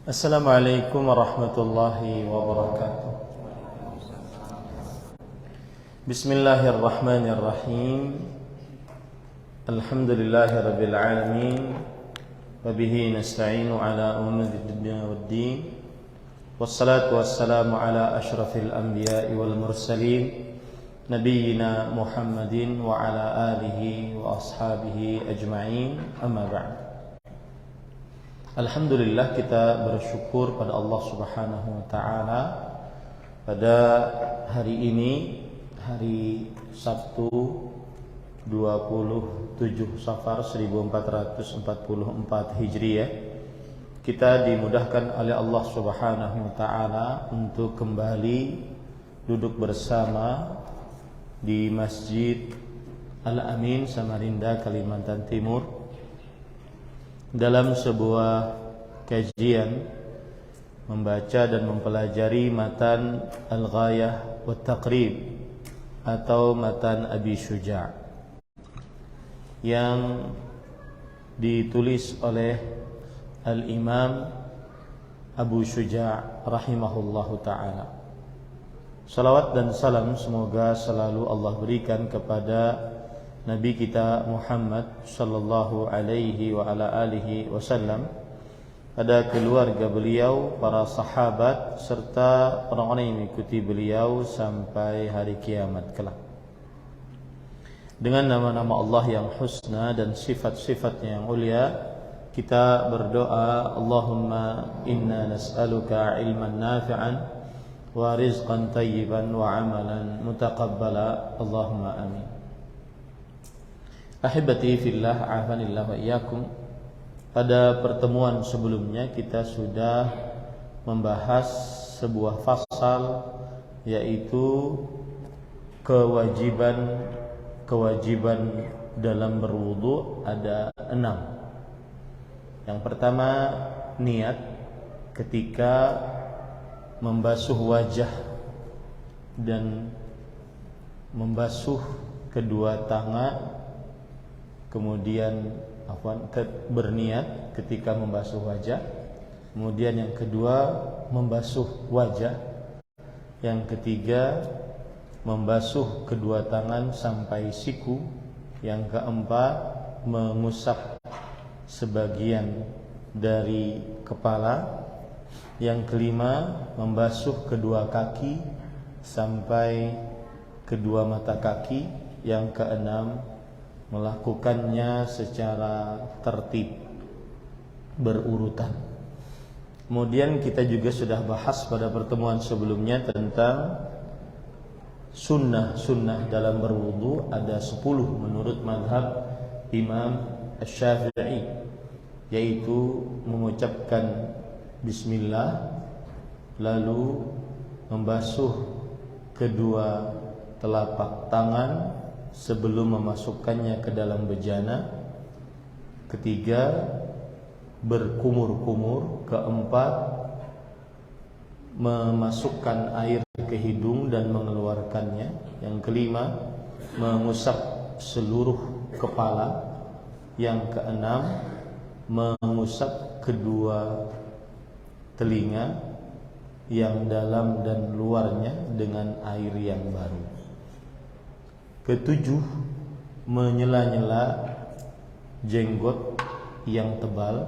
Assalamualaikum warahmatullahi wabarakatuh. Bismillahirrahmanirrahim. Alhamdulillahi rabbil alamin. Wabihi nasta'inu ala umuri dunya waddin. Wassalatu wassalamu ala ashrafil anbiya'i wal mursalin, nabiyyina Muhammadin wa ala alihi wa ashabihi ajma'in. Amma ba'd. Alhamdulillah, kita bersyukur pada Allah Subhanahu wa taala pada hari ini, hari Sabtu 27 Safar 1444 Hijriah. Kita dimudahkan oleh Allah Subhanahu wa taala untuk kembali duduk bersama di Masjid Al-Amin, Samarinda, Kalimantan Timur, dalam sebuah kajian membaca dan mempelajari matan Al-Ghayah wa Taqrib atau matan Abi Syuja' yang ditulis oleh Al-Imam Abu Syuja' rahimahullahu ta'ala. Salawat dan salam semoga selalu Allah berikan kepada Nabi kita Muhammad sallallahu alaihi wa ala alihi wasallam, pada keluarga beliau, para sahabat, serta orang-orang yang mengikuti beliau sampai hari kiamat kelak. Dengan nama-nama Allah yang husna dan sifat-sifatnya yang ulia, kita berdoa, Allahumma inna nas'aluka ilman nafi'an wa rizqan tayyiban wa amalan mutaqabbala. Allahumma amin. Ahibati fillah, afanillah wa iyyakum. Pada pertemuan sebelumnya kita sudah membahas sebuah fasal, yaitu kewajiban dalam berwudu ada 6. Yang pertama, niat ketika membasuh wajah dan membasuh kedua tangan. Kemudian berniat ketika membasuh wajah. Kemudian yang kedua, membasuh wajah. Yang ketiga, membasuh kedua tangan sampai siku. Yang keempat, mengusap sebagian dari kepala. Yang kelima, membasuh kedua kaki sampai kedua mata kaki. Yang keenam, melakukannya secara tertib, berurutan. Kemudian kita juga sudah bahas pada pertemuan sebelumnya tentang sunnah dalam berwudu. Ada 10 menurut mazhab Imam Asy-Syafi'i, yaitu mengucapkan bismillah, lalu membasuh kedua telapak tangan sebelum memasukkannya ke dalam bejana. Ketiga, berkumur-kumur. Keempat, memasukkan air ke hidung dan mengeluarkannya. Yang kelima, mengusap seluruh kepala. Yang keenam, mengusap kedua telinga yang dalam dan luarnya dengan air yang baru. Ketujuh, menyela-nyela jenggot yang tebal.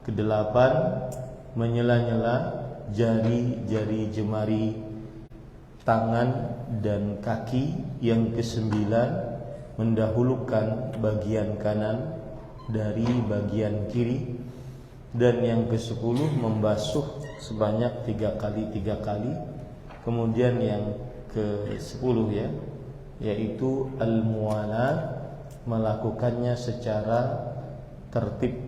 Kedelapan, menyela-nyela jari-jari jemari tangan dan kaki. Yang kesembilan, mendahulukan bagian kanan dari bagian kiri. Dan yang ke-10, membasuh sebanyak 3 kali. Kemudian yang ke-10 yaitu al-muwalat, melakukannya secara tertib.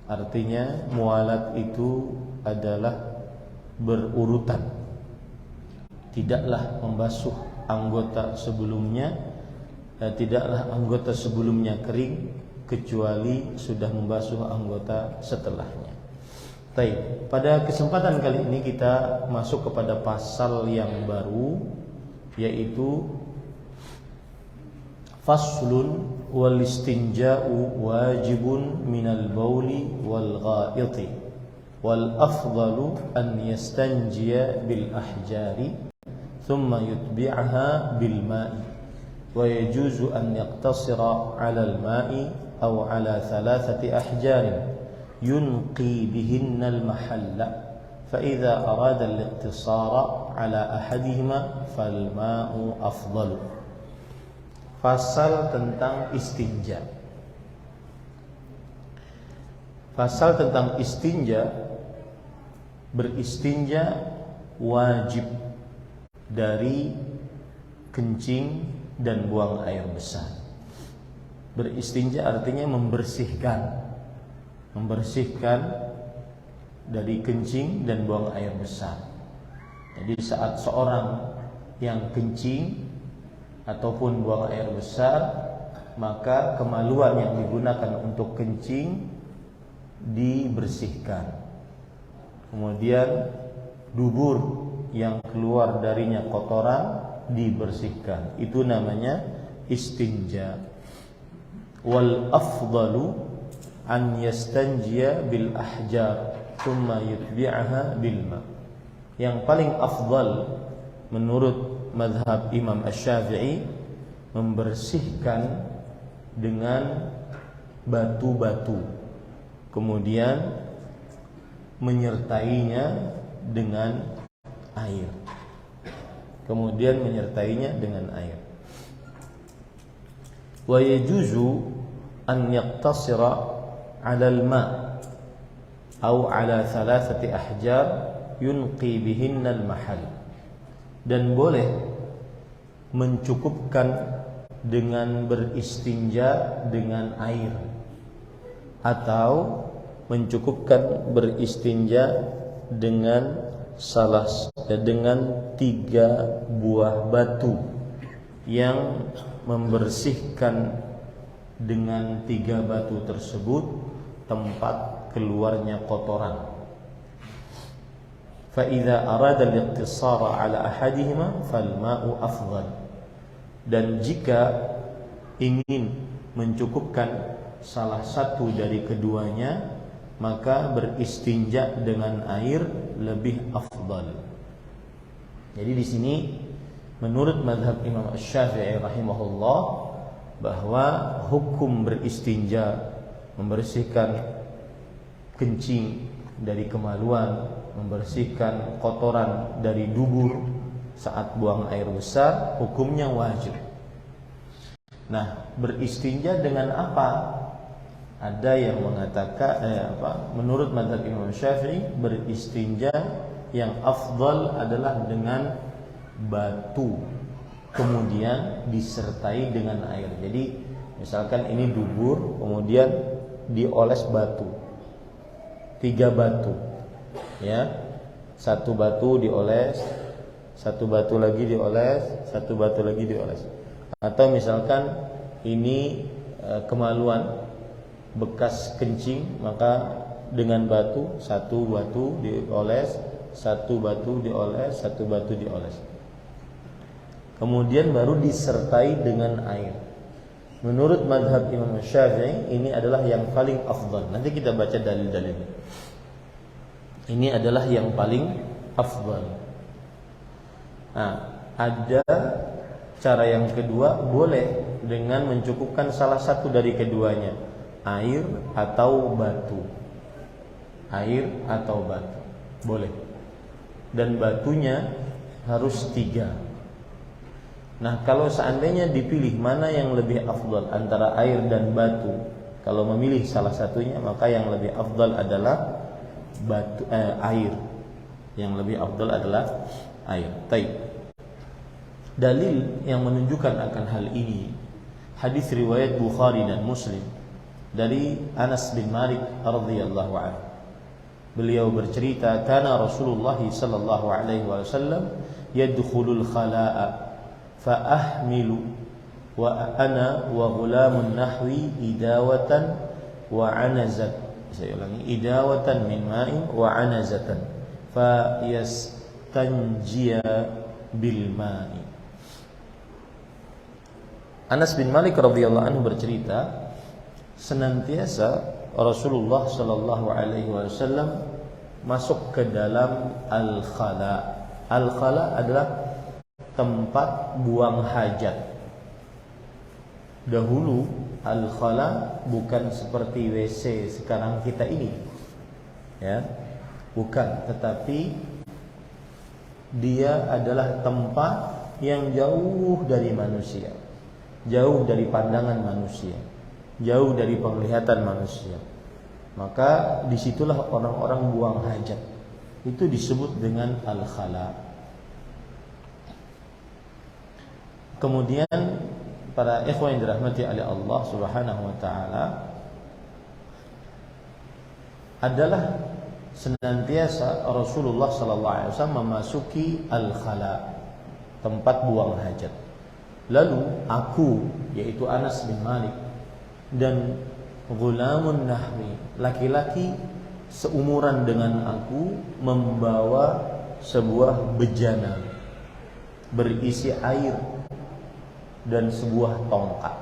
Artinya muwalat itu adalah berurutan. Tidaklah membasuh anggota sebelumnya, tidaklah anggota sebelumnya kering kecuali sudah membasuh anggota setelahnya. Baik, pada kesempatan kali ini kita masuk kepada pasal yang baru, yaitu faslun wal istinja'u wajibun minal bauli wal gha'iti. wal afdalu an yastanjiya bil ahjari thumma yutbi'aha bil ma'i wa yajuzu an yaqtasira 'ala al ma'i aw 'ala thalathati ahjarin yunqi bihinna al mahalla fa idza arada al iqtisara 'ala ahadihima fal ma'u afdalu. Fasal tentang istinja. Fasal tentang istinja, beristinja wajib dari kencing dan buang air besar. Beristinja artinya membersihkan dari kencing dan buang air besar. Jadi saat seorang yang kencing ataupun buang air besar, maka kemaluan yang digunakan untuk kencing dibersihkan. Kemudian dubur yang keluar darinya kotoran dibersihkan. Itu namanya istinja. Wal afdalu an yastanjiya bil ahjar thumma yutbi'aha bil ma. Yang paling afdal menurut mazhab Imam Asy-Syafi'i membersihkan dengan batu-batu, kemudian menyertainya dengan air. Wa yajuzu an yaqtasira 'ala al-ma' aw 'ala thalathati ahjar yunqi bihinna al-mahall. Dan boleh mencukupkan dengan beristinja dengan air, atau mencukupkan beristinja dengan dengan 3 buah batu yang membersihkan dengan 3 batu tersebut tempat keluarnya kotoran. Fa idza arada al-iqtisara 'ala ahadihima fal ma'u afdal. Dan jika ingin mencukupkan salah satu dari keduanya, maka beristinja dengan air lebih afdal. Jadi di sini menurut mazhab Imam Asy-Syafi'i rahimahullah bahwa hukum beristinja, membersihkan kencing dari kemaluan, membersihkan kotoran dari dubur saat buang air besar, hukumnya wajib. Nah, beristinja dengan apa? Ada yang mengatakan menurut mazhab Imam Syafi'i beristinja yang afdal adalah dengan batu, kemudian disertai dengan air. Jadi misalkan ini dubur, kemudian dioles batu, 3 batu, ya, 1 batu dioles, 1 batu lagi dioles, 1 batu lagi dioles. Atau misalkan ini kemaluan bekas kencing, maka dengan batu, 1 batu dioles, 1 batu dioles, 1 batu dioles. Kemudian baru disertai dengan air. Menurut mazhab Imam Syafi'i ini adalah yang paling afdal. Nanti kita baca dalil-dalilnya. Ini adalah yang paling afdal. Nah, ada cara yang kedua, boleh dengan mencukupkan salah satu dari keduanya, air atau batu. Air atau batu, boleh. Dan batunya harus 3. Nah, kalau seandainya dipilih mana yang lebih afdal antara air dan batu, kalau memilih salah satunya, maka yang lebih afdal adalah air. Yang lebih afdal adalah air. Baik. Dalil yang menunjukkan akan hal ini, hadis riwayat Bukhari dan Muslim dari Anas bin Malik radhiyallahu anhu. Beliau bercerita, kana Rasulullah sallallahu alaihi wasallam yadkhulul khala'a fa ahmilu wa ana wa ghulamun nahwi idawatan wa anazat. Saya ulangi, idawatan min ma'in wa anazatan fa yastanjiya bil ma'i. Anas bin Malik radhiyallahu anhu bercerita, senantiasa Rasulullah sallallahu alaihi wasallam masuk ke dalam al-khala. Al-khala adalah tempat buang hajat. Dahulu al-khala bukan seperti WC sekarang kita ini, ya, bukan, tetapi dia adalah tempat yang jauh dari manusia, jauh dari pandangan manusia, jauh dari penglihatan manusia. Maka disitulah orang-orang buang hajat. Itu disebut dengan al-khala. Kemudian para ikhwan yang dirahmati oleh Allah Subhanahu wa taala, adalah senantiasa Rasulullah sallallahu alaihi wasallam memasuki al-khala, tempat buang hajat. Lalu aku, yaitu Anas bin Malik, dan Ghulamun Nahwi, laki-laki seumuran dengan aku, membawa sebuah bejana berisi air dan sebuah tongkat.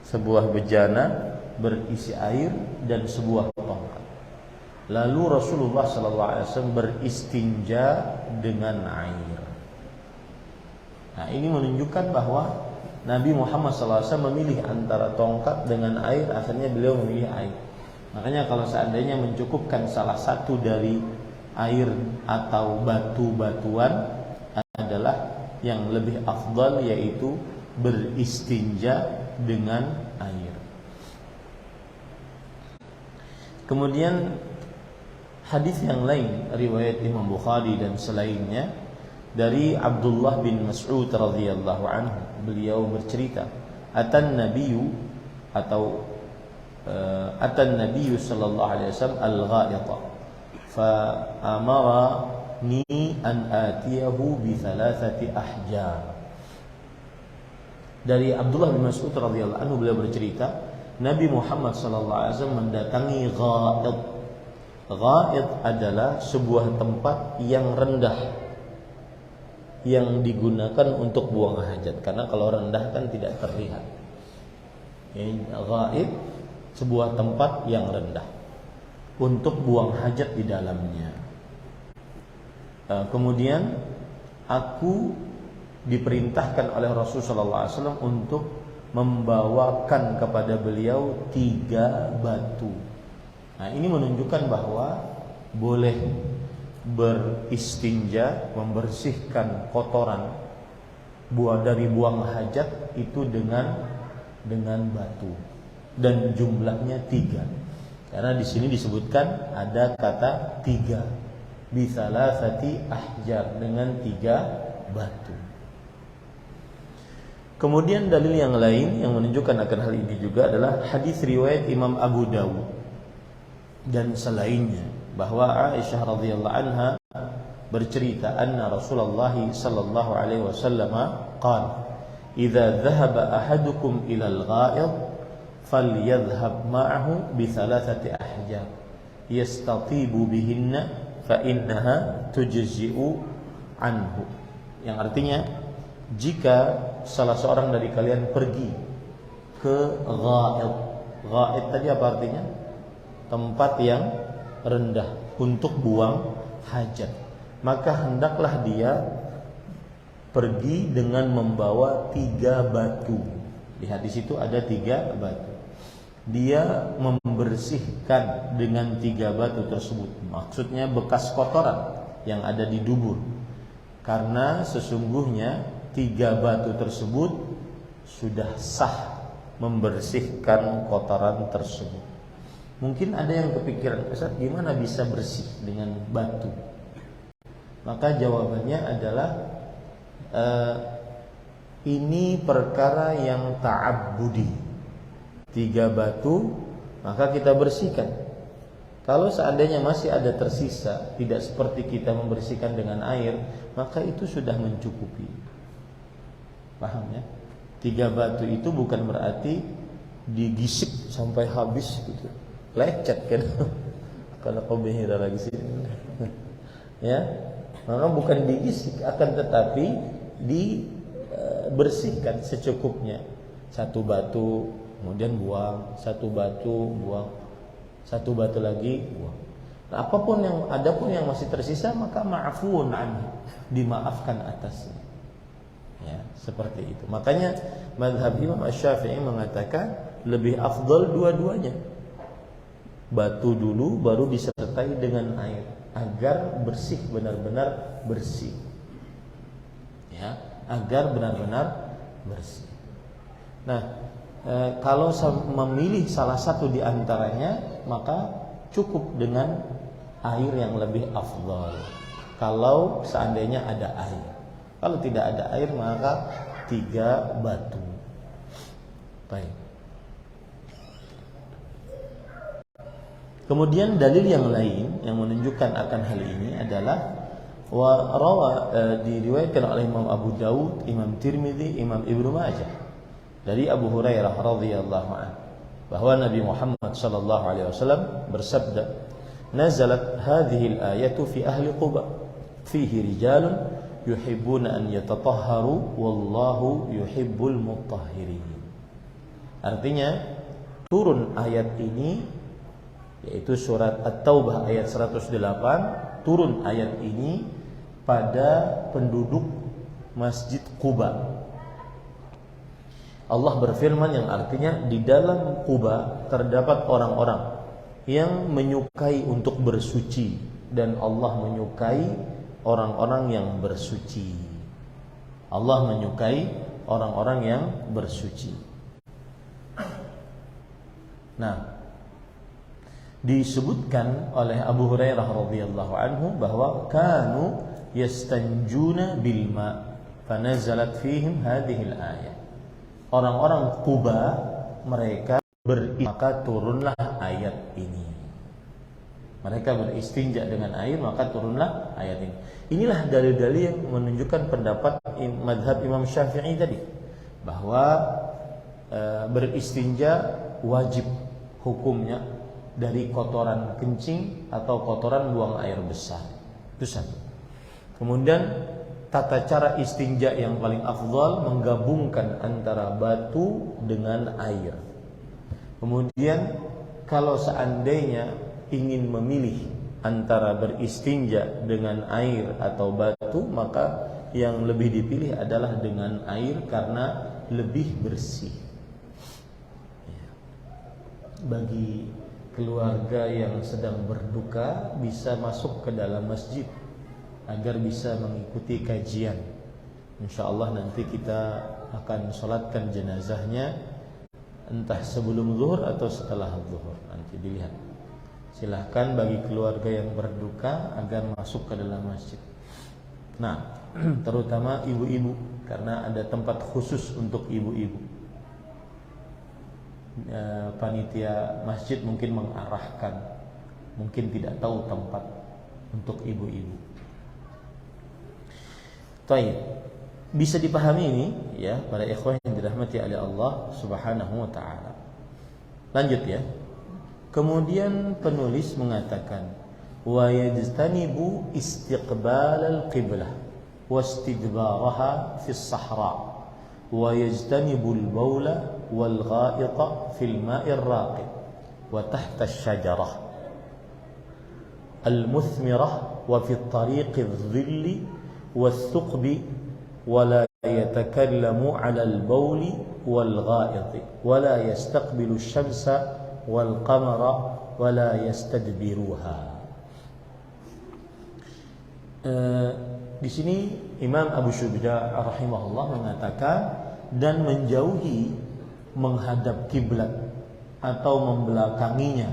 Sebuah bejana berisi air dan sebuah tongkat. Lalu Rasulullah SAW beristinja dengan air. Nah, ini menunjukkan bahwa Nabi Muhammad SAW memilih antara tongkat dengan air. Akhirnya beliau memilih air. Makanya kalau seandainya mencukupkan salah satu dari air atau batu-batuan, adalah yang lebih afdal, yaitu beristinja dengan air. Kemudian hadis yang lain riwayat Imam Bukhari dan selainnya dari Abdullah bin Mas'ud radhiyallahu anhu, beliau bercerita, atan nabiyyu sallallahu alaihi wasallam al-ghaita fa amarani an atiyahu bi thalathati ahjar. Dari Abdullah bin Mas'ud radhiyallahu anhu, beliau bercerita, Nabi Muhammad sallallahu alaihi wasallam mendatangi ghaid. Ghaid adalah sebuah tempat yang rendah yang digunakan untuk buang hajat, karena kalau rendah kan tidak terlihat. Ghaid, sebuah tempat yang rendah untuk buang hajat di dalamnya. Kemudian aku diperintahkan oleh Rasulullah SAW untuk membawakan kepada beliau 3 batu. Nah, ini menunjukkan bahwa boleh beristinja, membersihkan kotoran dari buang hajat itu dengan batu, dan jumlahnya 3. Karena di sini disebutkan ada kata 3, bisalasati ahjar, dengan 3 batu. Kemudian dalil yang lain yang menunjukkan akan hal ini juga adalah hadis riwayat Imam Abu Dawud dan selainnya, bahwa Aisyah radhiyallahu anha bercerita, anna Rasulullah sallallahu alaihi wasallam qala, idza dhahaba ahadukum ila al-ghaid falyadhhab ma'ahu bi thalathati ahjar yastatibu bihinna fa innaha tujzi'u anhu. Yang artinya, jika salah seorang dari kalian pergi ke ghaid. Ghaid tadi apa artinya? Tempat yang rendah untuk buang hajat. Maka hendaklah dia pergi dengan membawa 3 batu. Lihat di situ ada 3 batu. Dia membersihkan dengan 3 batu tersebut. Maksudnya bekas kotoran yang ada di dubur. Karena sesungguhnya 3 batu tersebut sudah sah membersihkan kotoran tersebut. Mungkin ada yang kepikiran, Ustaz, gimana bisa bersih dengan batu? Maka jawabannya adalah ini perkara yang ta'abbudi. 3 batu, maka kita bersihkan. Kalau seandainya masih ada tersisa, tidak seperti kita membersihkan dengan air, maka itu sudah mencukupi. Paham ya? 3 batu itu bukan berarti digisik sampai habis gitu. Lecet kan? Kalau kau behira lagi sini, ya, maka bukan digisik, akan tetapi dibersihkan secukupnya. 1 batu, kemudian buang, 1 batu, buang, 1 batu lagi, buang. Adapun yang masih tersisa maka ma'fuun anhu, dimaafkan atasnya. Ya, seperti itu. Makanya mazhab Imam Asy-Syafi'i mengatakan lebih afdal dua-duanya. Batu dulu baru disertai dengan air agar bersih, benar-benar bersih. Ya, agar benar-benar bersih. Nah, kalau memilih salah satu di antaranya maka cukup dengan air yang lebih afdal. Kalau seandainya ada air. Kalau tidak ada air maka 3 batu. Baik. Kemudian dalil yang lain yang menunjukkan akan hal ini adalah diriwayatkan oleh Imam Abu Dawud, Imam Tirmidzi, Imam Ibnu Majah dari Abu Hurairah radhiyallahu anhu bahwa Nabi Muhammad sallallahu alaihi wasallam bersabda, "Nazalat hadhihi al-ayatu fi ahli Quba, fihi rijalun yuhibbuna an yatatahharu wallahu yuhibbul mutahhirin." Artinya turun ayat ini, yaitu surat At-Taubah ayat 108, turun ayat ini pada penduduk Masjid Quba. Allah berfirman yang artinya di dalam Quba terdapat orang-orang yang menyukai untuk bersuci dan Allah menyukai orang-orang yang bersuci. Allah menyukai orang-orang yang bersuci. Nah, disebutkan oleh Abu Hurairah radhiyallahu anhu bahwa kanu yastanjuna bil ma fanazalat fihim hadhil ayat. Orang-orang Quba mereka maka turunlah ayat ini. Mereka beristinja dengan air maka turunlah ayat ini. Inilah dalil-dalil yang menunjukkan pendapat mazhab Imam Syafi'i tadi bahwa beristinja wajib hukumnya dari kotoran kencing atau kotoran buang air besar. Itu satu. Kemudian tata cara istinja yang paling afdal menggabungkan antara batu dengan air. Kemudian kalau seandainya ingin memilih antara beristinja dengan air atau batu, maka yang lebih dipilih adalah dengan air karena lebih bersih. Bagi keluarga yang sedang berduka bisa masuk ke dalam masjid agar bisa mengikuti kajian. InsyaAllah nanti kita akan sholatkan jenazahnya entah sebelum zuhur atau setelah zuhur, nanti dilihat. Silahkan bagi keluarga yang berduka agar masuk ke dalam masjid. Nah, terutama ibu-ibu, karena ada tempat khusus untuk ibu-ibu. Panitia masjid mungkin mengarahkan, mungkin tidak tahu tempat untuk ibu-ibu. Baik, bisa dipahami ini ya para ikhwan yang dirahmati oleh Allah Subhanahu wa taala. Lanjut ya. Kemudian penulis mengatakan wa yajtanibu istiqbalal qiblah wastidbaraha fis sahra wa yajtanibul baula wal gha'ita fil ma'ir raqid wa tahta asy-syajarah al-muthmirah wa fi at-tariqi adh-dhilli was-suqbi wa la yatakallamu 'ala al-bauli wal gha'iti wa la yastaqbilu asy-syamsa wal qamara wa la yastadbiruha. Di sini Imam Abu Syuja rahimahullah mengatakan dan menjauhi menghadap kiblat atau membelakanginya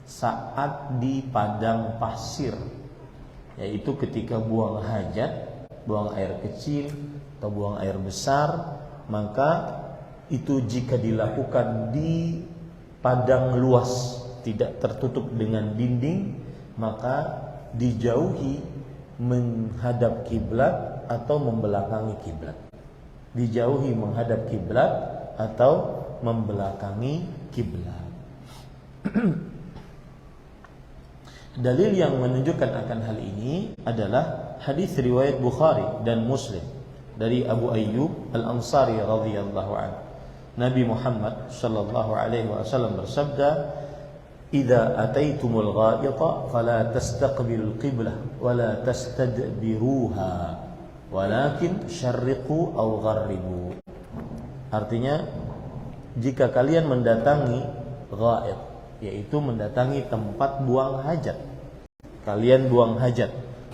saat di padang pasir, yaitu ketika buang hajat, buang air kecil atau buang air besar, maka itu jika dilakukan di padang luas tidak tertutup dengan dinding, maka dijauhi menghadap kiblat atau membelakangi kiblat. Dijauhi menghadap kiblat atau membelakangi kiblat. Dalil yang menunjukkan akan hal ini adalah hadis riwayat Bukhari dan Muslim dari Abu Ayyub Al-Ansari radhiyallahu anhu. Nabi Muhammad sallallahu alaihi wasallam bersabda, idza ataitumul ghaita fala tastaqbilul qiblah wala tastadbiruha walakin syarriqu aw gharribu. Artinya, jika kalian mendatangi ghaid, yaitu mendatangi tempat buang hajat, kalian buang hajat,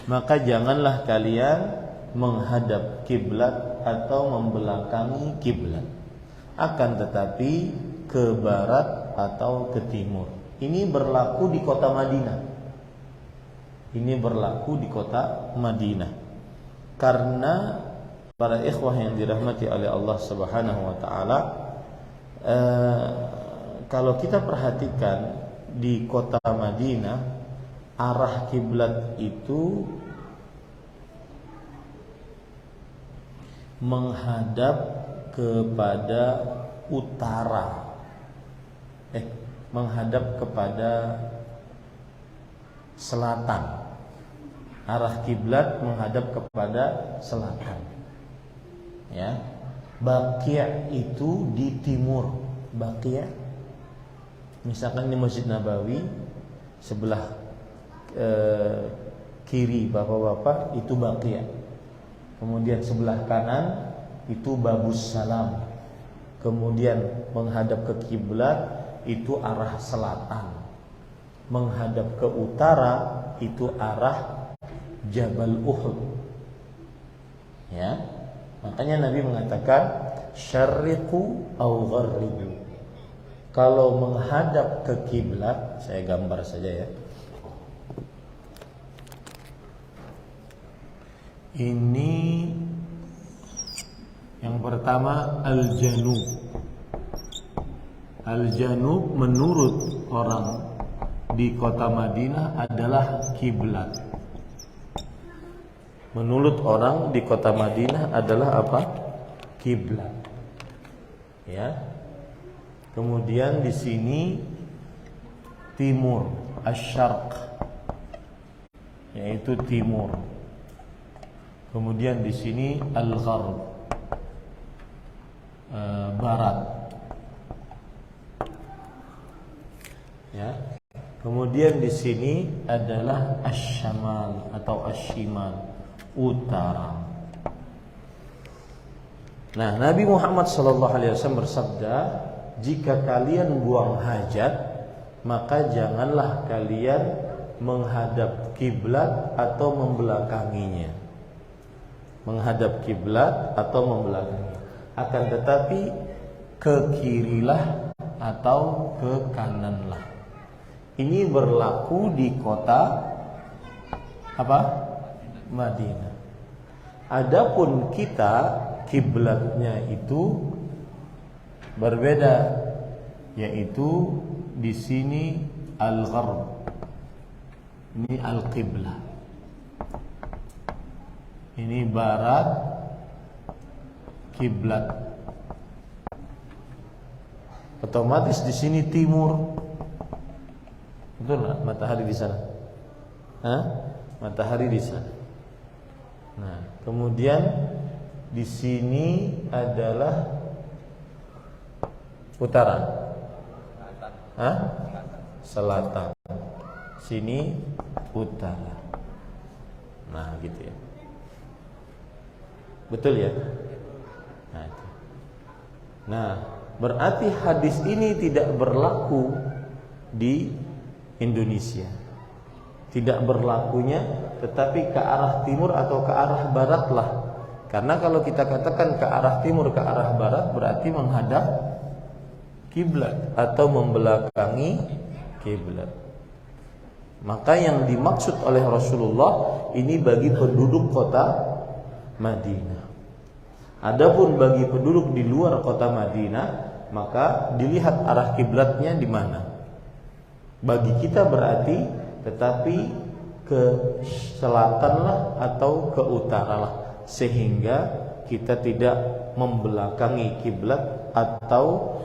maka janganlah kalian menghadap kiblat atau membelakangi kiblat, akan tetapi ke barat atau ke timur. Ini berlaku di kota Madinah. Ini berlaku di kota Madinah. Karena para ikhwah yang dirahmati oleh Allah Subhanahu wa taala, kalau kita perhatikan di kota Madinah, arah kiblat itu menghadap kepada utara, menghadap kepada selatan. Arah kiblat menghadap kepada selatan. Ya, Baqi' itu di timur. Baqi', misalkan di Masjid Nabawi sebelah kiri bapak-bapak itu Baqi'. Kemudian sebelah kanan itu Babus Salam. Kemudian menghadap ke kiblat itu arah selatan. Menghadap ke utara itu arah Jabal Uhud. Ya. Makanya Nabi mengatakan syarriqu aw gharribu. Kalau menghadap ke kiblat, saya gambar saja ya. Ini yang pertama al-janub. Al-janub menurut orang di kota Madinah adalah kiblat. Menurut orang di kota Madinah adalah apa? Kiblat. Ya. Kemudian di sini timur, asy-syarq, yaitu timur. Kemudian di sini al-gharb, barat. Ya. Kemudian di sini adalah asy-syamal atau asy-syimal, utara. Nah, Nabi Muhammad SAW bersabda, jika kalian buang hajat, maka janganlah kalian menghadap kiblat atau membelakanginya. Menghadap kiblat atau membelakangi, akan tetapi ke kirilah atau ke kananlah. Ini berlaku di kota apa? Madinah. Adapun kita kiblatnya itu berbeda, yaitu di sini al-gharb. Ini al-qiblah. Ini barat kiblat. Otomatis di sini timur. Betul nggak? Matahari di sana. Matahari di sana. Nah, kemudian di sini adalah utara. Selatan. Sini utara. Nah, gitu ya. Betul ya? Nah, berarti hadis ini tidak berlaku di Indonesia. Tidak berlakunya, tetapi ke arah timur atau ke arah baratlah. Karena kalau kita katakan ke arah timur, ke arah barat, berarti menghadap kiblat atau membelakangi kiblat. Maka yang dimaksud oleh Rasulullah ini bagi penduduk kota Madinah. Adapun bagi penduduk di luar kota Madinah, maka dilihat arah kiblatnya di mana. Bagi kita berarti tetapi ke selatanlah atau ke utaralah, sehingga kita tidak membelakangi kiblat atau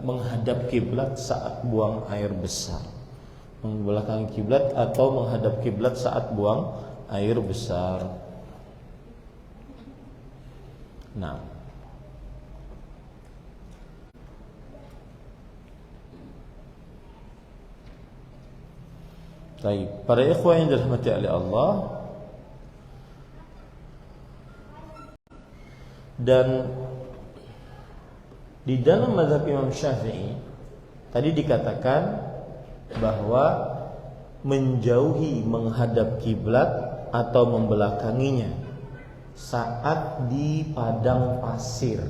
menghadap kiblat saat buang air besar. Membelakangi kiblat atau menghadap kiblat saat buang air besar. Nah, Baik, para ikhwan yang dirahmati oleh Allah, dan di dalam mazhab Imam Syafi'i tadi dikatakan bahwa menjauhi menghadap kiblat atau membelakanginya saat di padang pasir.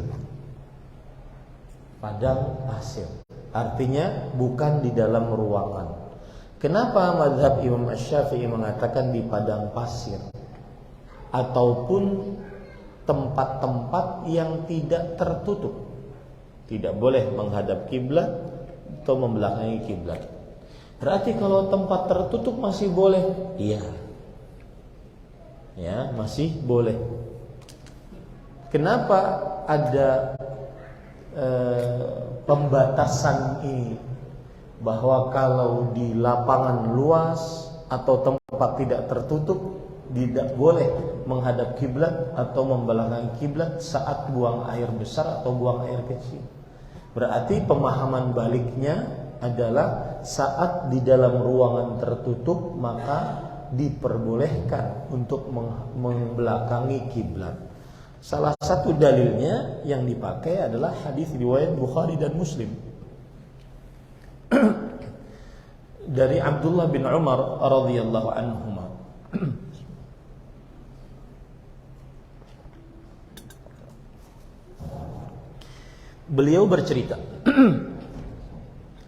Padang pasir artinya bukan di dalam ruangan. Kenapa mazhab Imam Syafi'i mengatakan di padang pasir ataupun tempat-tempat yang tidak tertutup? Tidak boleh menghadap kiblat atau membelakangi kiblat. Berarti kalau tempat tertutup masih boleh? Iya. Ya, masih boleh. Kenapa ada pembatasan ini? Bahwa kalau di lapangan luas atau tempat tidak tertutup tidak boleh menghadap kiblat atau membelakangi kiblat saat buang air besar atau buang air kecil. Berarti pemahaman baliknya adalah saat di dalam ruangan tertutup maka diperbolehkan untuk membelakangi kiblat. Salah satu dalilnya yang dipakai adalah hadis riwayat Bukhari dan Muslim dari Abdullah bin Umar radhiyallahu anhuma. Beliau bercerita,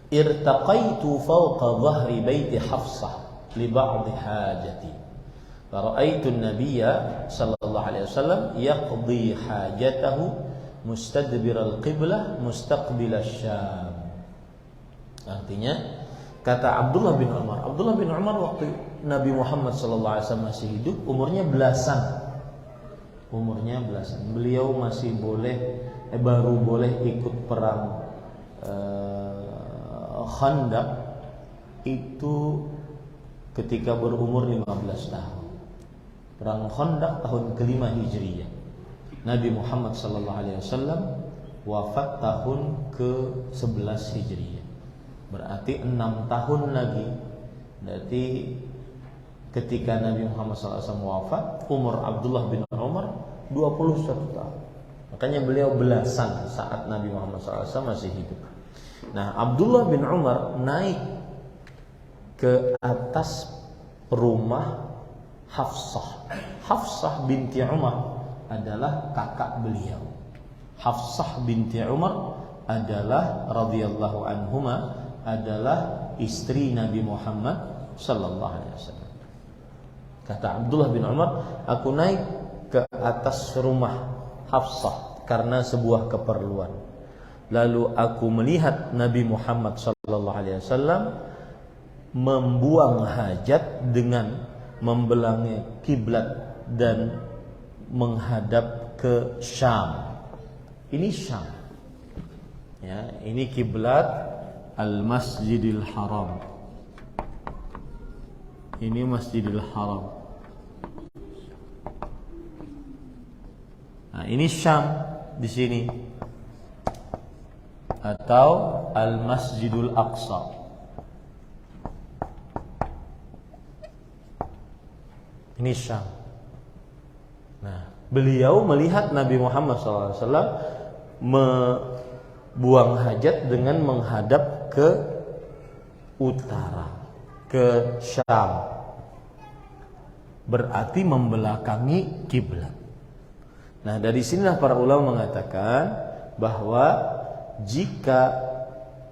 irtaqaitu fawqa dhahri baiti Hafsah li ba'd hajati. Fara'aitu an-nabiyya sallallahu alaihi wasallam yaqdi hajatahu mustadbir al-qiblah mustaqbil asy-Syam. Artinya, kata Abdullah bin Umar waktu Nabi Muhammad sallallahu alaihi wasallam masih hidup, umurnya belasan. Beliau masih baru boleh ikut perang Khandaq itu ketika berumur 15 tahun. Perang Khandaq tahun ke-5 Hijriyah. Nabi Muhammad sallallahu alaihi wasallam wafat tahun ke-11 Hijriyah. Berarti 6 tahun lagi. Berarti ketika Nabi Muhammad SAW wafat, umur Abdullah bin Umar 21 tahun. Makanya beliau belasan saat Nabi Muhammad SAW masih hidup. Nah, Abdullah bin Umar naik ke atas rumah Hafsah. Hafsah binti Umar adalah kakak beliau. Hafsah binti Umar adalah radhiyallahu anhuma adalah istri Nabi Muhammad sallallahu alaihi wasallam. Kata Abdullah bin Umar, aku naik ke atas rumah Hafsah karena sebuah keperluan. Lalu aku melihat Nabi Muhammad sallallahu alaihi wasallam membuang hajat dengan membelangi kiblat dan menghadap ke Syam. Ini Syam. Ya, ini kiblat Al-Masjidil Haram. Ini Masjidil Haram. Nah, ini Syam di sini. Atau Al-Masjidul Aqsa. Ini Syam. Nah, beliau melihat Nabi Muhammad SAW buang hajat dengan menghadap ke utara, ke Syam. Berarti membelakangi kiblat. Nah, dari sinilah para ulama mengatakan bahwa jika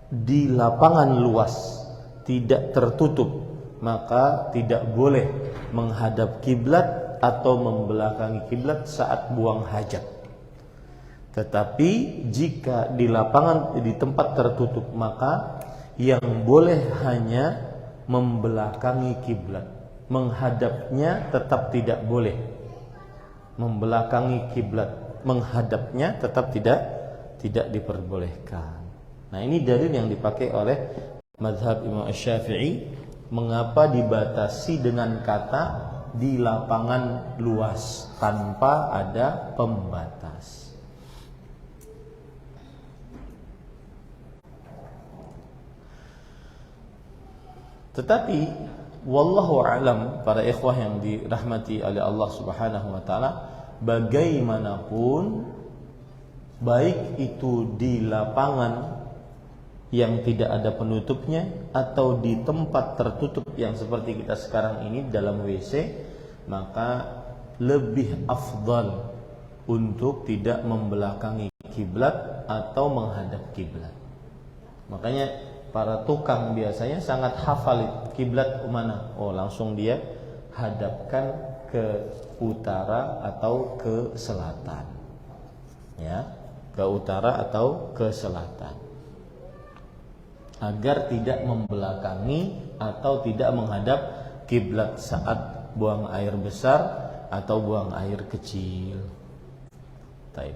di lapangan luas tidak tertutup, maka tidak boleh menghadap kiblat atau membelakangi kiblat saat buang hajat. Tetapi jika di lapangan, di tempat tertutup, maka yang boleh hanya membelakangi kiblat. Menghadapnya tetap tidak boleh. Membelakangi kiblat, menghadapnya tetap tidak diperbolehkan. Nah, ini dalil yang dipakai oleh mazhab Imam Syafi'i. Mengapa dibatasi dengan kata di lapangan luas tanpa ada pembatas? Tetapi wallahu a'lam, para ikhwah yang dirahmati oleh Allah Subhanahu wa taala, bagaimanapun baik itu di lapangan yang tidak ada penutupnya atau di tempat tertutup yang seperti kita sekarang ini dalam WC, maka lebih afdal untuk tidak membelakangi kiblat atau menghadap kiblat. Makanya para tukang biasanya sangat hafal kiblat mana. Oh, langsung dia hadapkan ke utara atau ke selatan. Ya, ke utara atau ke selatan. Agar tidak membelakangi atau tidak menghadap kiblat saat buang air besar atau buang air kecil. Baik.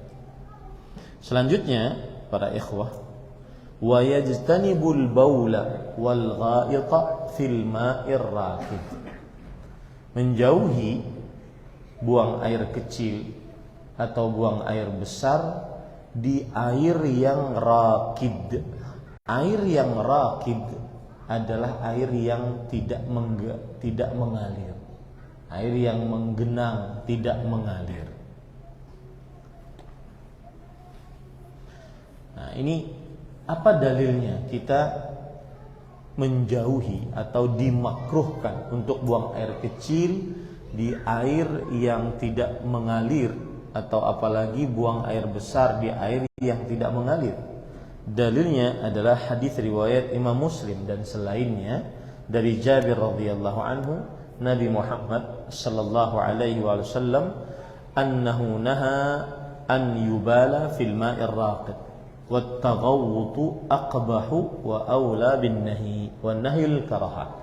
Selanjutnya para ikhwah, wa yajtanibul baula wal ghaita fil ma'ir rakid. Menjauhi buang air kecil atau buang air besar di air yang rakid. Air yang rakid adalah air yang tidak mengalir. Air yang menggenang, tidak mengalir. Nah, ini apa dalilnya kita menjauhi atau dimakruhkan untuk buang air kecil di air yang tidak mengalir, atau apalagi buang air besar di air yang tidak mengalir? Dalilnya adalah hadis riwayat Imam Muslim dan selainnya dari Jabir radhiyallahu anhu, Nabi Muhammad sallallahu alaihi wasallam annahu naha an yubala fil ma'ir raqid wat taghawwutu aqbahu wa aula bin nahi wan nahyul karahat.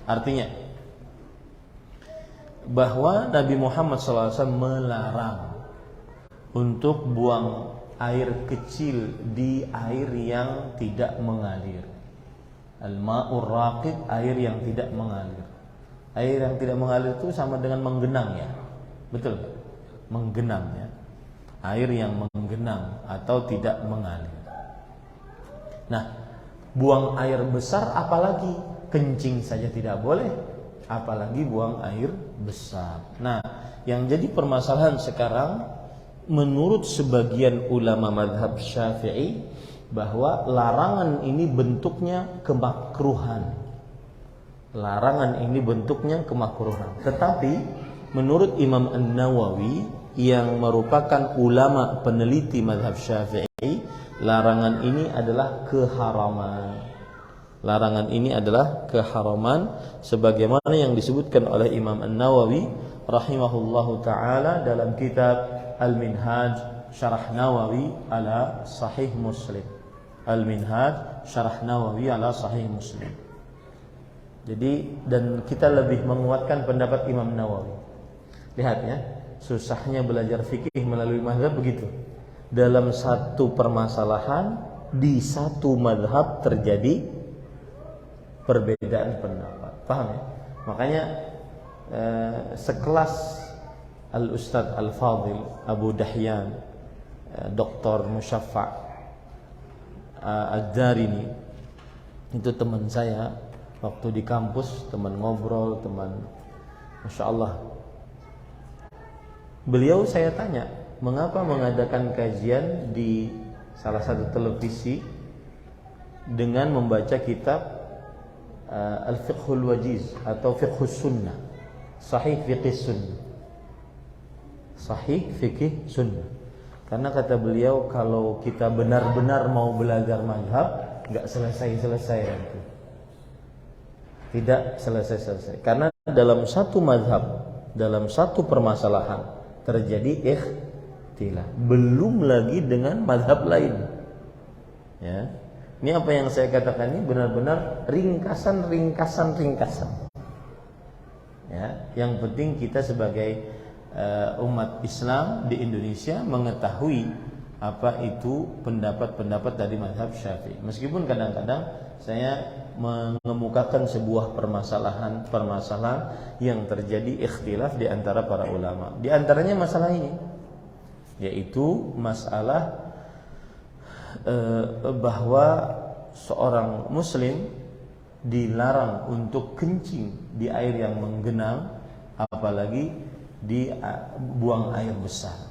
Artinya bahwa Nabi Muhammad sallallahu alaihi wasallam melarang untuk buang air kecil di air yang tidak mengalir. Al-ma'ur raqid, air yang tidak mengalir. Air yang tidak mengalir itu sama dengan menggenang ya. Betul? Menggenang ya. Air yang menggenang atau tidak mengalir. Nah, buang air besar apalagi, kencing saja tidak boleh, apalagi buang air besar. Nah, yang jadi permasalahan sekarang menurut sebagian ulama mazhab Syafi'i bahwa larangan ini bentuknya kemakruhan. Larangan ini bentuknya kemakruhan. Tetapi menurut Imam An-Nawawi yang merupakan ulama peneliti mazhab Syafi'i, larangan ini adalah keharaman. Larangan ini adalah keharaman sebagaimana yang disebutkan oleh Imam An-Nawawi rahimahullahu taala dalam kitab Al-Minhaj Syarah Nawawi ala Sahih Muslim. Al-Minhaj Syarah Nawawi ala Sahih Muslim. Jadi, dan kita lebih menguatkan pendapat Imam Nawawi. Lihat ya, susahnya belajar fikih melalui mazhab begitu. Dalam satu permasalahan di satu mazhab terjadi perbedaan pendapat. Paham ya? Makanya sekelas Al-Ustadz Al-Fadhil Abu Dahyan, Dr. Musyaffa' Ad-Darini, itu teman saya waktu di kampus, teman ngobrol, teman Masya Allah. Beliau saya tanya, mengapa mengadakan kajian di salah satu televisi dengan membaca kitab Al-Fiqhul Wajiz atau Fiqhus Sunnah, Sahih Fiqh Sunnah, Sahih Fikih Sunnah. Karena kata beliau, kalau kita benar-benar mau belajar mazhab, nggak selesai-selesai nanti. Tidak selesai-selesai. Karena dalam satu mazhab, dalam satu permasalahan terjadi ikhtilaf. Belum lagi dengan mazhab lain. Ya. Ini apa yang saya katakan ini benar-benar ringkasan. Ya, yang penting kita sebagai umat Islam di Indonesia mengetahui apa itu pendapat-pendapat dari mazhab Syafi'i. Meskipun kadang-kadang saya mengemukakan sebuah permasalahan yang terjadi ikhtilaf di antara para ulama. Di antaranya masalah ini, yaitu masalah bahwa seorang muslim dilarang untuk kencing di air yang menggenang, apalagi di buang air besar.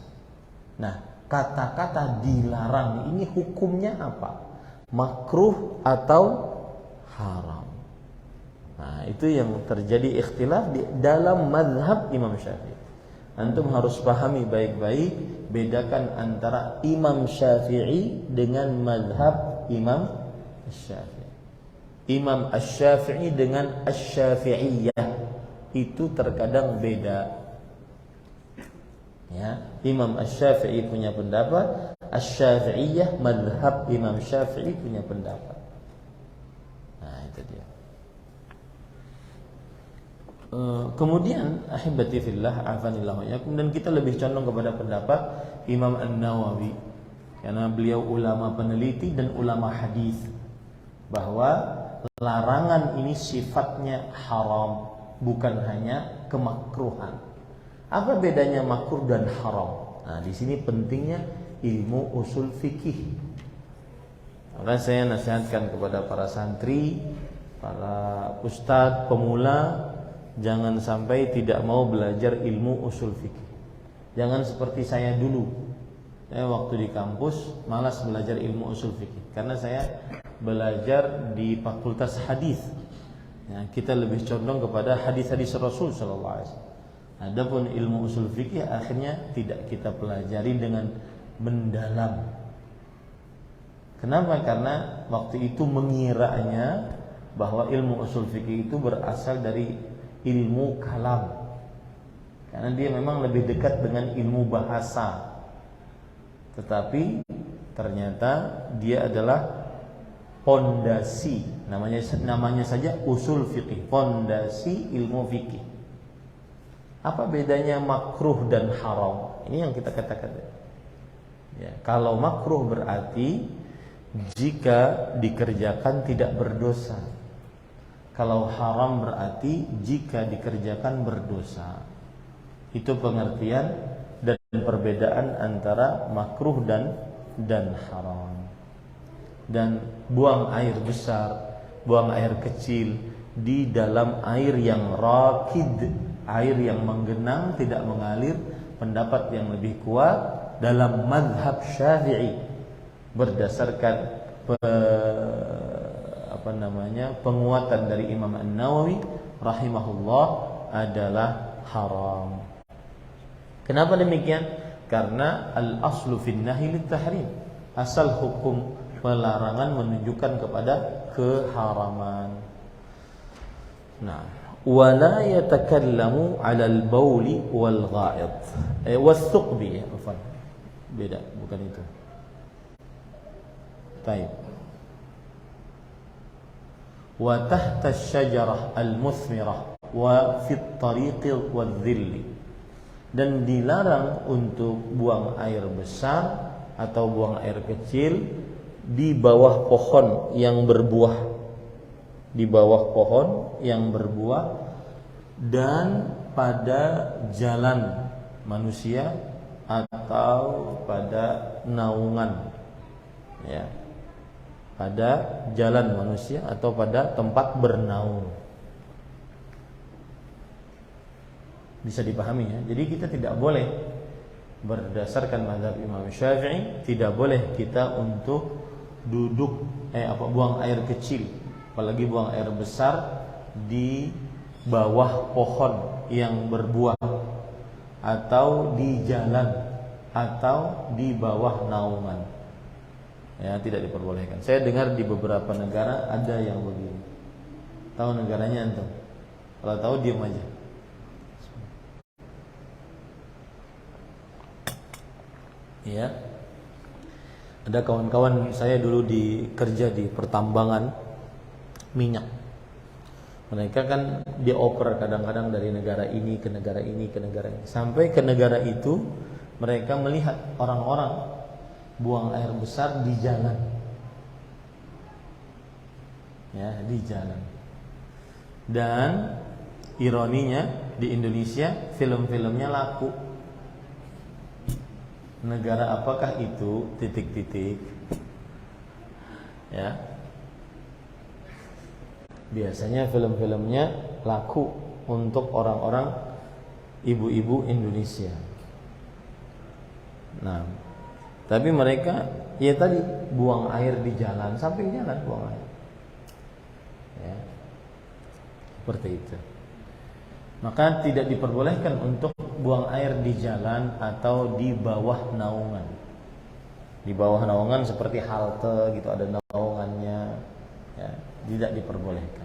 Nah, kata-kata dilarang ini hukumnya apa? Makruh atau haram? Nah, itu yang terjadi ikhtilaf di dalam mazhab Imam Syafi'i. Antum harus pahami baik-baik, bedakan antara Imam Syafi'i dengan mazhab Imam Syafi'i. Imam Asy-Syafi'i dengan Asy-Syafi'iyah itu terkadang beda. Ya, Imam Asy-Syafi'i punya pendapat, Asy-Syafi'iyah mazhab Imam Syafi'i punya pendapat. Nah, itu dia. Kemudian ahibati fillah afanillahu yakum, dan kita lebih condong kepada pendapat Imam An-Nawawi karena beliau ulama peneliti dan ulama hadis, bahwa larangan ini sifatnya haram, bukan hanya kemakruhan. Apa bedanya makruh dan haram? Nah, di sini pentingnya ilmu usul fikih. Maka saya nasihatkan kepada para santri, para ustadz pemula, jangan sampai tidak mau belajar ilmu usul fikih. Jangan seperti saya dulu. Saya waktu di kampus malas belajar ilmu usul fikih karena saya belajar di fakultas hadis. Ya, kita lebih condong kepada hadis-hadis Rasul sallallahu alaihi wasallam. Adapun ilmu usul fikih akhirnya tidak kita pelajari dengan mendalam. Kenapa? Karena waktu itu mengiranya bahwa ilmu usul fikih itu berasal dari ilmu kalam, karena dia memang lebih dekat dengan ilmu bahasa. Tetapi ternyata dia adalah pondasi, namanya saja usul fikih, pondasi ilmu fikih. Apa bedanya makruh dan haram? Ini yang kita katakan. Ya, kalau makruh berarti jika dikerjakan tidak berdosa. Kalau haram berarti jika dikerjakan berdosa. Itu pengertian dan perbedaan antara makruh dan haram. Dan buang air besar, buang air kecil di dalam air yang rakid, air yang menggenang tidak mengalir, pendapat yang lebih kuat dalam mazhab Syafi'i berdasarkan penguatan dari Imam An-Nawawi rahimahullah adalah haram. Kenapa demikian? Karena al-aslu fin nahi lit-tahrim. Asal hukum pelarangan menunjukkan kepada keharaman. Nah, wala yatakallamu 'ala al-bauli wal gha'id. Was-suqbi, beda, bukan itu. Baik. Wa tahta asy-syajarah al-muthmirah wa fi at-tariq wadh-dhill. Dan dilarang untuk buang air besar atau buang air kecil di bawah pohon yang berbuah, di bawah pohon yang berbuah dan pada jalan manusia atau pada naungan, ya, pada jalan manusia atau pada tempat bernaung. Bisa dipahami ya. Jadi kita tidak boleh, berdasarkan mazhab Imam Syafi'i, tidak boleh kita untuk duduk buang air kecil, apalagi buang air besar di bawah pohon yang berbuah atau di jalan atau di bawah naungan. Ya, tidak diperbolehkan. Saya dengar di beberapa negara ada yang begini. Tahu negaranya antum? Kalau tahu diam aja. Ya. Ada kawan-kawan saya dulu kerja di pertambangan minyak. Mereka kan dioper kadang-kadang dari negara ini ke negara ini ke negara ini. Sampai ke negara itu mereka melihat orang-orang buang air besar di jalan. Ya, di jalan. Dan ironinya di Indonesia film-filmnya laku. Negara apakah itu? Titik-titik. Ya. Biasanya film-filmnya laku untuk orang-orang ibu-ibu Indonesia. Nah, tapi mereka ya tadi buang air di jalan, samping jalan buang air. Ya. Seperti itu. Maka tidak diperbolehkan untuk buang air di jalan atau di bawah naungan. Di bawah naungan seperti halte gitu, ada naungannya, ya, tidak diperbolehkan.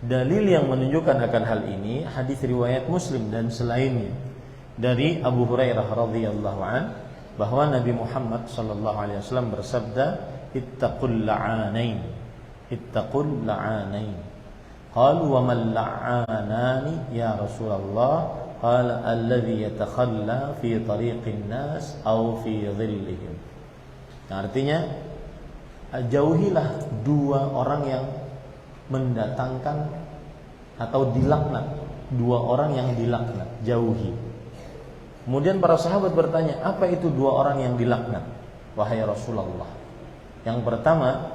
Dalil yang menunjukkan akan hal ini hadis riwayat Muslim dan selainnya dari Abu Hurairah radhiyallahu an bahwa Nabi Muhammad sallallahu alaihi wasallam bersabda, ittaqul la'anain, ittaqul la'anain. Qalu wa man la'anani ya Rasulullah? Qala alladhi yatakhalla fi tariqin nas aw fi dhillihim. Nah, artinya jauhilah dua orang yang mendatangkan atau dilaknat, dua orang yang dilaknat, jauhi. Kemudian para sahabat bertanya, apa itu dua orang yang dilaknat, wahai Rasulullah? Yang pertama,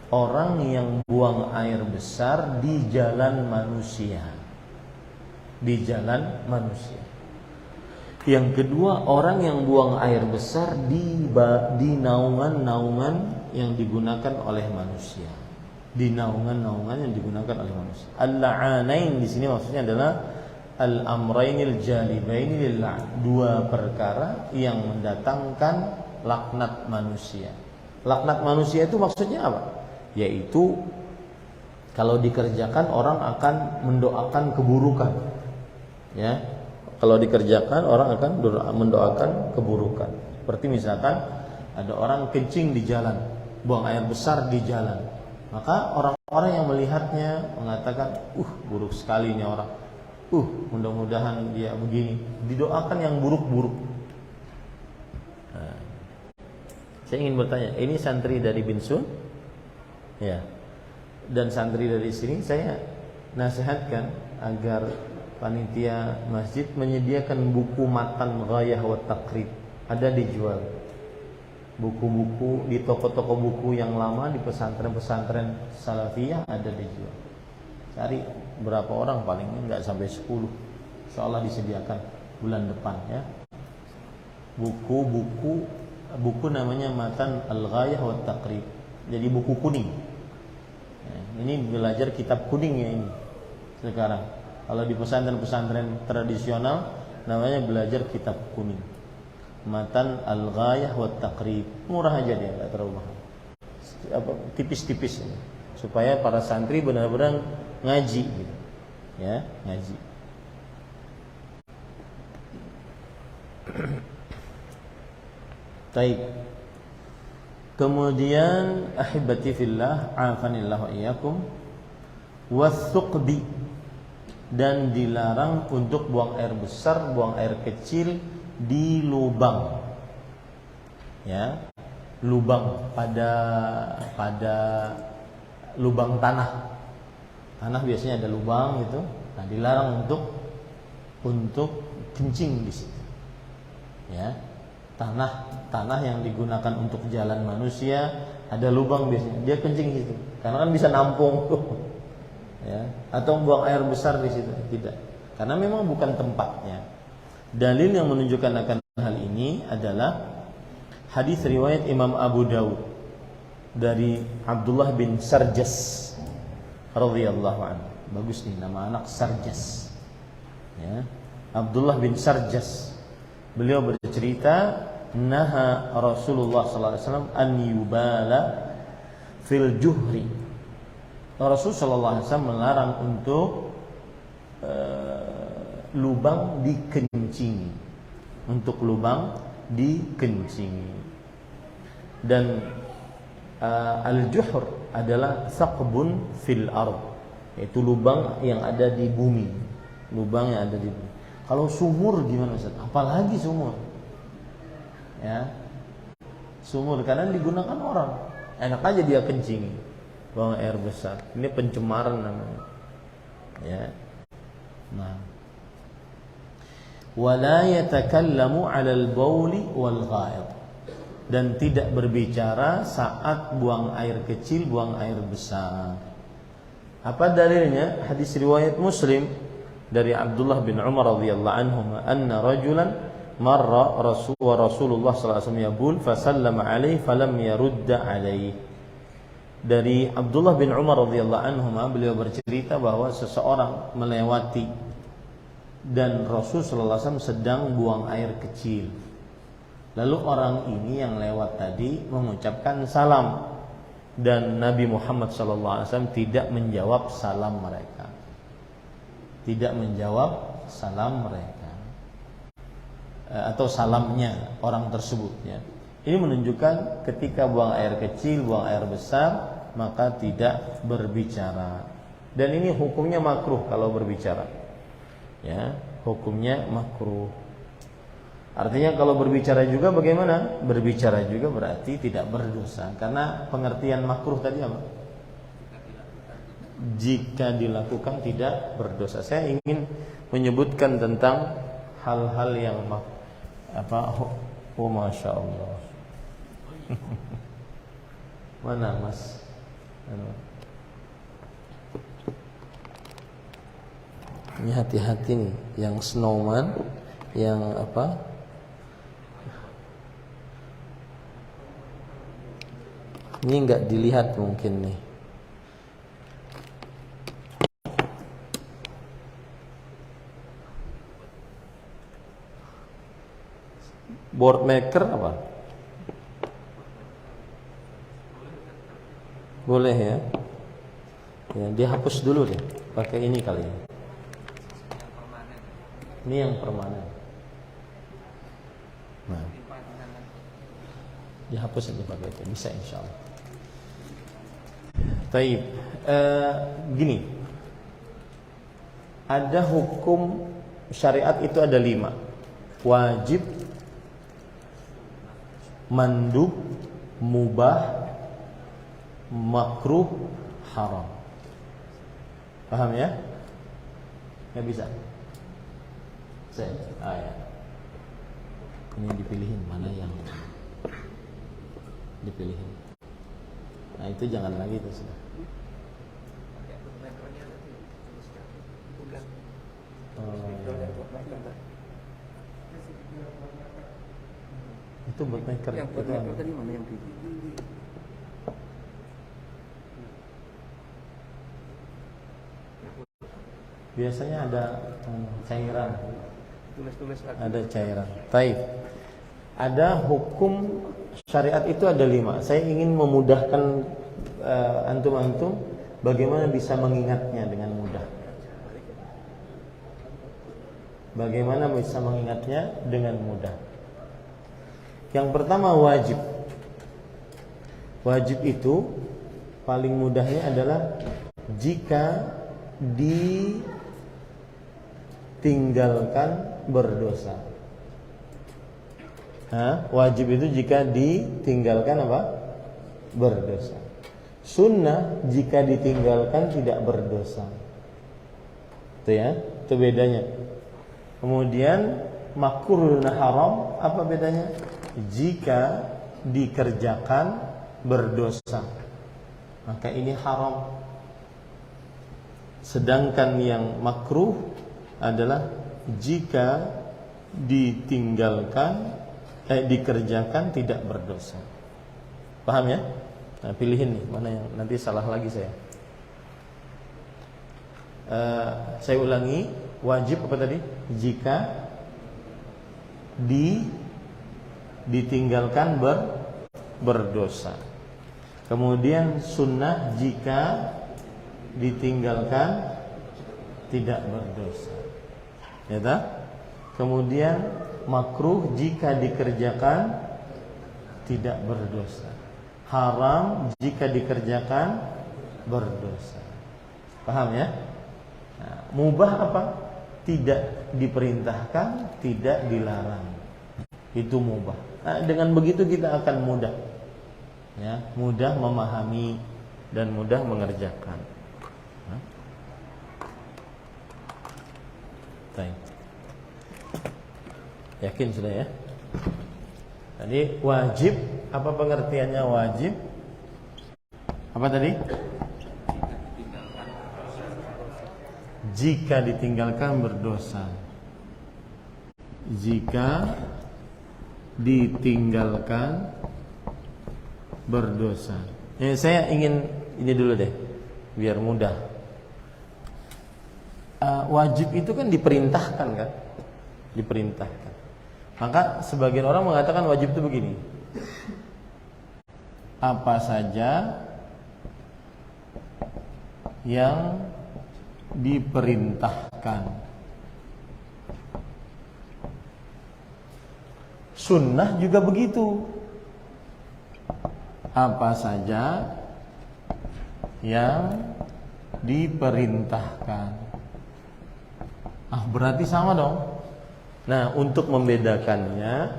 orang yang buang air besar di jalan manusia. Di jalan manusia. Yang kedua, orang yang buang air besar di naungan-naungan yang digunakan oleh manusia. Di naungan-naungan yang digunakan oleh manusia. Al-la'anain di sini maksudnya adalah al-amrainil jalibaini lil-la'n, dua perkara yang mendatangkan laknat manusia. Laknat manusia itu maksudnya apa? Yaitu kalau dikerjakan orang akan mendoakan keburukan. Ya. Kalau dikerjakan orang akan mendoakan keburukan. Seperti misalkan ada orang kencing di jalan, buang air besar di jalan. Maka orang-orang yang melihatnya mengatakan, buruk sekali ini orang. Mudah-mudahan dia begini. Didoakan yang buruk-buruk. Nah, saya ingin bertanya, ini santri dari Binsun? Ya. Dan santri dari sini saya nasihatkan agar panitia masjid menyediakan buku matan ghayah wa taqrib. Ada dijual. Buku-buku di toko-toko buku yang lama di pesantren-pesantren salafiyah ada dijual. Cari berapa orang, paling enggak sampai 10. Insyaallah disediakan bulan depan ya. Buku namanya Matan Al-Ghayah wa Taqrib. Jadi buku kuning. Ya, ini belajar kitab kuning ya ini. Sekarang kalau di pesantren-pesantren tradisional namanya belajar kitab kuning. Matan Al-Ghayah wa Taqrib. Murah aja dia, enggak terlalu mahal. Tipis-tipis ini. Supaya para santri benar-benar ngaji gitu. Ya, ngaji. Baik. Kemudian ahibati fillah, afanillah wa iyyakum, wasuqbi, dan dilarang untuk buang air besar, buang air kecil di lubang. Ya, lubang pada lubang tanah. Tanah biasanya ada lubang gitu. Nah, dilarang untuk kencing di situ. Ya. Tanah yang digunakan untuk jalan manusia ada lubang biasanya. Dia kencing di situ. Karena kan bisa nampung. Ya, atau buang air besar di situ. Tidak. Karena memang bukan tempatnya. Dalil yang menunjukkan akan hal ini adalah hadis riwayat Imam Abu Dawud dari Abdullah bin Sarjas radhiyallahu anhu. Bagus nih nama anak, Sarjas. Ya. Abdullah bin Sarjas. Beliau bercerita, naha Rasulullah sallallahu alaihi wasallam an yubala fil juhri. Rasul sallallahu alaihi wasallam melarang untuk lubang dikencingi. Untuk lubang dikencingi. Dan al-juhr adalah saqbun fil ard, yaitu lubang yang ada di bumi. Lubang yang ada di bumi. Kalau sumur gimana Ustaz? Apalagi sumur. Ya. Sumur karena digunakan orang. Enak aja dia kencingi. Buang air besar. Ini pencemaran namanya. Ya. Nah. Wala yatakallamu 'alal bauli wal ghaid. Dan tidak berbicara saat buang air kecil, buang air besar. Apa dalilnya? Hadis riwayat Muslim dari Abdullah bin Umar radhiyallahu anhu, anna rajulan marra Rasulullah sallallahu alaihi wasallam yabul fasallama alaihi falam yarudda alaihi. Dari Abdullah bin Umar radhiyallahu anhu, beliau bercerita bahwa seseorang melewati dan Rasul sallallahu alaihi wasallam sedang buang air kecil. Lalu orang ini yang lewat tadi mengucapkan salam dan Nabi Muhammad sallallahu alaihi wasallam tidak menjawab salam mereka. Tidak menjawab salam mereka atau salamnya orang tersebut ya. Ini menunjukkan ketika buang air kecil, buang air besar, maka tidak berbicara. Dan ini hukumnya makruh kalau berbicara. Ya, hukumnya makruh. Artinya kalau berbicara juga bagaimana? Berbicara juga berarti tidak berdosa. Karena pengertian makruh tadi apa? Jika dilakukan tidak berdosa. Saya ingin menyebutkan tentang hal-hal yang oh masya Allah. Mana Mas? Ini hati-hati nih, yang snowman, yang apa? Ini enggak dilihat mungkin nih. Board maker apa? Boleh ya? Ya, dia hapus dulu deh. Pakai ini kali ya. Ini yang permanen. Nah, dihapus aja pakai itu, bisa insyaallah. Taib, gini, ada hukum syariat itu ada 5. Wajib, mandub, mubah, makruh, haram. Paham ya? Nggak bisa? Ya. Ini dipilihin mana yang dipilihin. Nah itu jangan lagi itu sudah. Itu bootmaker. Yang bootmaker tadi mana yang di? Biasanya ada cairan. Tulis-tulis lagi. Ada cairan. Taib. Ada hukum syariat itu ada 5. Saya ingin memudahkan antum-antum bagaimana bisa mengingatnya dengan mudah. Bagaimana bisa mengingatnya dengan mudah. Yang pertama wajib. Wajib itu paling mudahnya adalah jika ditinggalkan berdosa. Wajib itu jika ditinggalkan apa? Berdosa. Sunnah jika ditinggalkan tidak berdosa. Itu ya, itu bedanya. Kemudian makruh dan haram apa bedanya? Jika dikerjakan berdosa, maka ini haram. Sedangkan yang makruh adalah jika dikerjakan tidak berdosa. Paham ya? Nah, pilihin nih mana yang nanti salah lagi saya. Saya ulangi, wajib apa tadi? Jika ditinggalkan berdosa. Kemudian sunnah jika ditinggalkan tidak berdosa. Ya tak? Kemudian makruh jika dikerjakan tidak berdosa. Haram jika dikerjakan berdosa. Paham ya? Nah, mubah apa? Tidak diperintahkan, tidak dilarang. Itu mubah. Nah, dengan begitu kita akan mudah, ya, mudah memahami dan mudah mengerjakan. Baik. Yakin sudah ya? Tadi wajib, apa pengertiannya wajib? Apa tadi? jika ditinggalkan berdosa. Jika ditinggalkan berdosa. Saya ingin ini dulu deh, biar mudah. Wajib itu kan diperintahkan kan? Diperintahkan. Maka sebagian orang mengatakan wajib itu begini. Apa saja yang diperintahkan. Sunnah juga begitu. Apa saja yang diperintahkan. Berarti sama dong. Nah, untuk membedakannya,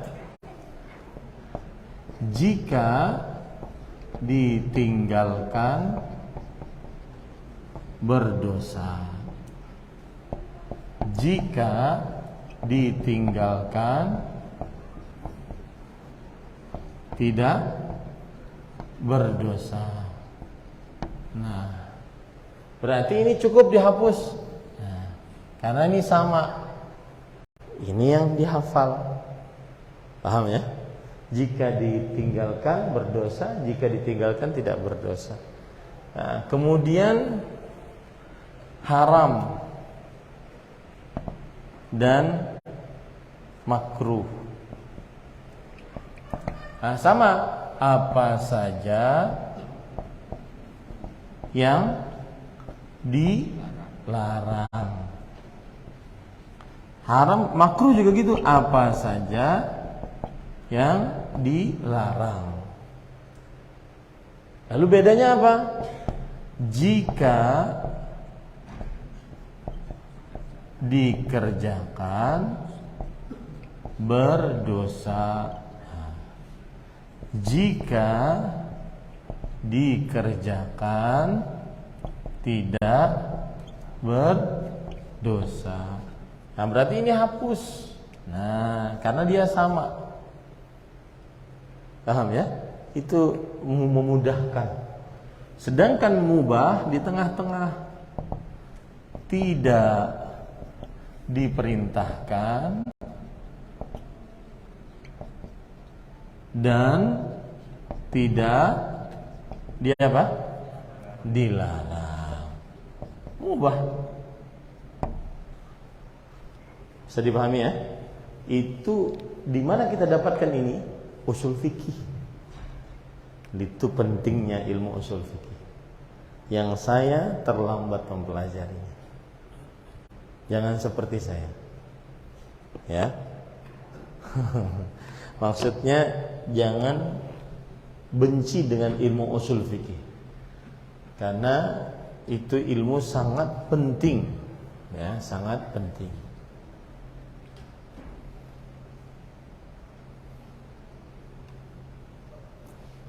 jika ditinggalkan berdosa. Jika ditinggalkan tidak berdosa. Nah, berarti ini cukup dihapus. Nah, karena ini sama. Ini yang dihafal. Paham ya? Jika ditinggalkan berdosa, jika ditinggalkan tidak berdosa. Nah, kemudian haram dan makruh. Nah, sama, apa saja yang dilarang. Haram, makruh juga gitu, apa saja yang dilarang. Lalu bedanya apa? Jika dikerjakan berdosa. Jika dikerjakan tidak berdosa. Nah, berarti ini hapus. Nah, karena dia sama. Paham ya? Itu memudahkan. Sedangkan mubah di tengah-tengah, tidak diperintahkan dan tidak dilarang. Mubah. Bisa dipahami ya? Itu di mana kita dapatkan ini? Usul fikih. Itu pentingnya ilmu usul fikih. Yang saya terlambat mempelajarinya. Jangan seperti saya. Ya. Maksudnya jangan benci dengan ilmu usul fikih. Karena itu ilmu sangat penting. Ya, sangat penting.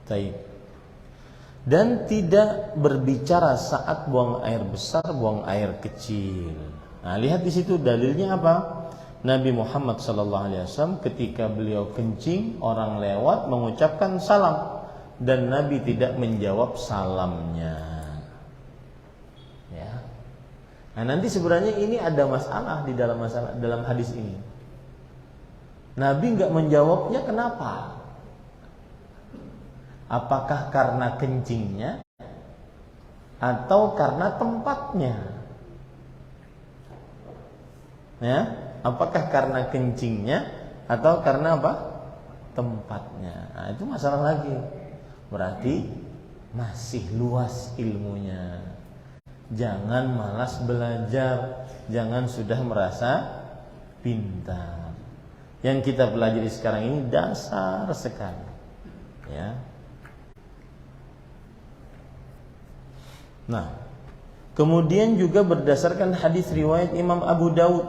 Taib. Dan tidak berbicara saat buang air besar, buang air kecil. Nah, lihat di situ dalilnya apa? Nabi Muhammad SAW ketika beliau kencing, orang lewat mengucapkan salam dan Nabi tidak menjawab salamnya. Ya. Nah, nanti sebenarnya ini ada masalah di dalam hadis ini. Nabi nggak menjawabnya, kenapa? Apakah karena kencingnya atau karena tempatnya? Ya, apakah karena kencingnya atau karena apa? Tempatnya. Nah, itu masalah lagi. Berarti masih luas ilmunya. Jangan malas belajar, jangan sudah merasa pintar. Yang kita pelajari sekarang ini dasar sekali. Ya. Nah, kemudian juga berdasarkan hadis riwayat Imam Abu Daud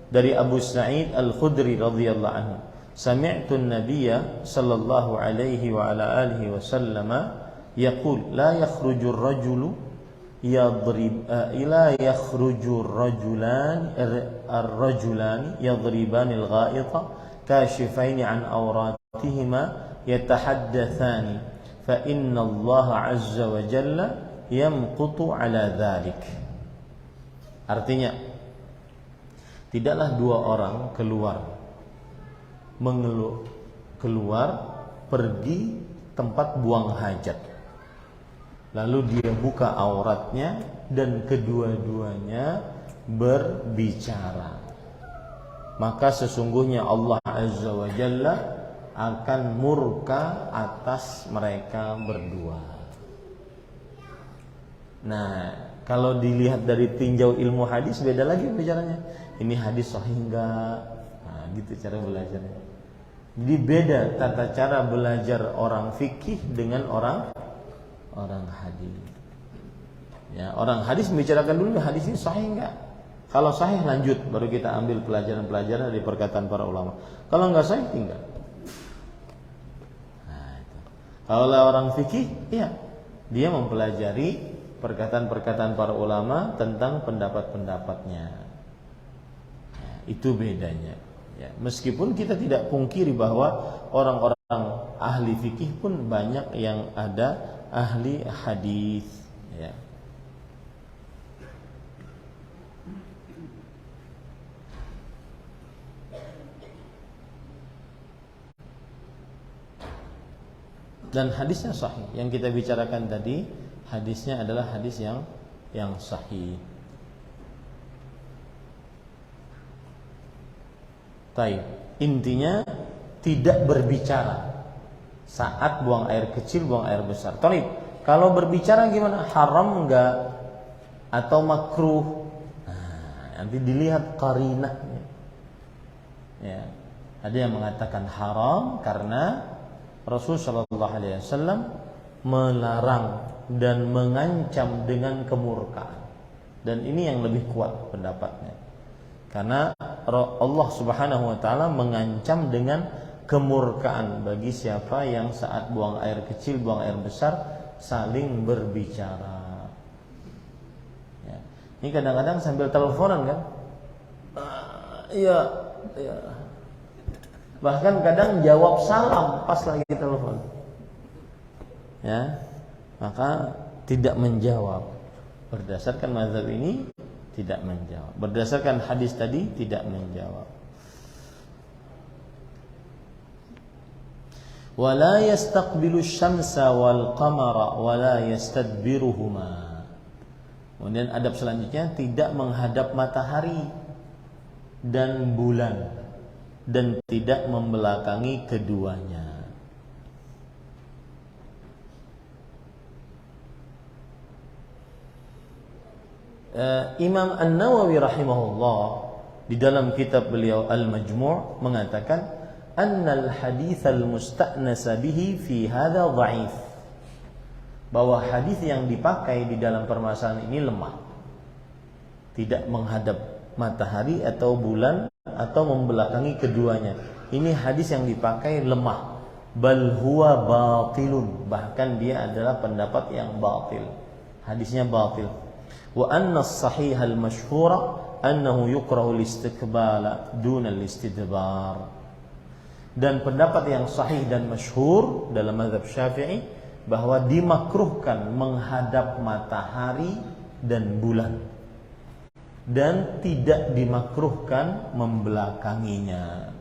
dari Abu Sa'id Al-Khudri radhiyallahu anhu, sami'tu an-nabiyya sallallahu alaihi wa ala alihi wasallam yaqul la yakhruju ar-rajulu ar-rajulan yadribani al-gha'ita kashifaini an awratihima yatahaddathani fa inna Allah azza wa jalla yamqutu ala dhalik. Artinya tidaklah dua orang keluar pergi tempat buang hajat, lalu dia buka auratnya dan kedua-duanya berbicara, maka sesungguhnya Allah Azza wa Jalla akan murka atas mereka berdua. Nah, kalau dilihat dari tinjau ilmu hadis beda lagi bicaranya. Ini hadis sahih enggak? Nah, gitu cara belajarnya. Jadi beda tata cara belajar orang fikih dengan orang hadis. Ya, orang hadis membicarakan dulu hadis ini sahih enggak? Kalau sahih lanjut, baru kita ambil pelajaran-pelajaran dari perkataan para ulama. Kalau enggak sahih tinggal. Nah, itu. Kalau orang fikih, iya, dia mempelajari perkataan-perkataan para ulama tentang pendapat-pendapatnya. Nah, itu bedanya. Ya, meskipun kita tidak pungkiri bahwa orang-orang ahli fikih pun banyak yang ada ahli hadis. Ya. Dan hadisnya sahih. Yang kita bicarakan tadi, hadisnya adalah hadis yang sahih. Taib. Intinya tidak berbicara saat buang air kecil, buang air besar. Taib. Kalau berbicara gimana? Haram enggak atau makruh? Nah, nanti dilihat qarinahnya. Ya. Ada yang mengatakan haram karena Rasul sallallahu alaihi wasallam melarang dan mengancam dengan kemurkaan. Dan ini yang lebih kuat pendapatnya. Karena Allah Subhanahu wa taala mengancam dengan kemurkaan bagi siapa yang saat buang air kecil, buang air besar saling berbicara. Ya. Ini kadang-kadang sambil teleponan kan? Iya. Bahkan kadang jawab salam pas lagi telepon. Ya. Maka tidak menjawab. Berdasarkan mazhab ini tidak menjawab. Berdasarkan hadis tadi tidak menjawab. Wala yastaqbilu syamsa wal qamara wala yastadbiruhuma. Kemudian adab selanjutnya tidak menghadap matahari dan bulan dan tidak membelakangi keduanya. Imam An-Nawawi rahimahullah di dalam kitab beliau Al-Majmu' mengatakan annal hadits al-musta'nasa bihi fi hadza dha'if, bahwa hadis yang dipakai di dalam permasalahan ini lemah, tidak menghadap matahari atau bulan atau membelakangi keduanya. Ini hadis yang dipakai lemah, bal huwa batilun, bahkan dia adalah pendapat yang batil, hadisnya batil. Wa anna as-sahih al-mashhura annahu yukrahu al-istiqbala duna al-istidbar. Dan pendapat yang sahih dan masyhur dalam mazhab Syafi'i bahwa dimakruhkan menghadap matahari dan bulan dan tidak dimakruhkan membelakanginya.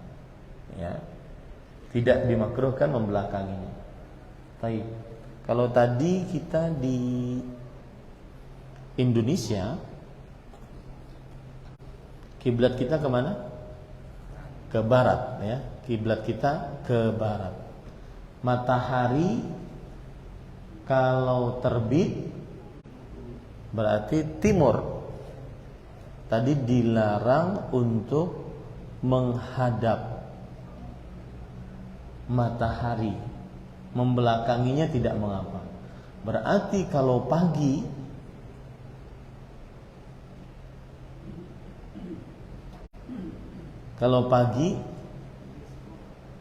Ya. Tidak dimakruhkan membelakanginya. Baik. Kalau tadi kita di Indonesia, kiblat kita kemana? Ke barat, ya. Kiblat kita ke barat. Matahari kalau terbit berarti timur. Tadi dilarang untuk menghadap matahari, membelakanginya tidak mengapa. Berarti kalau pagi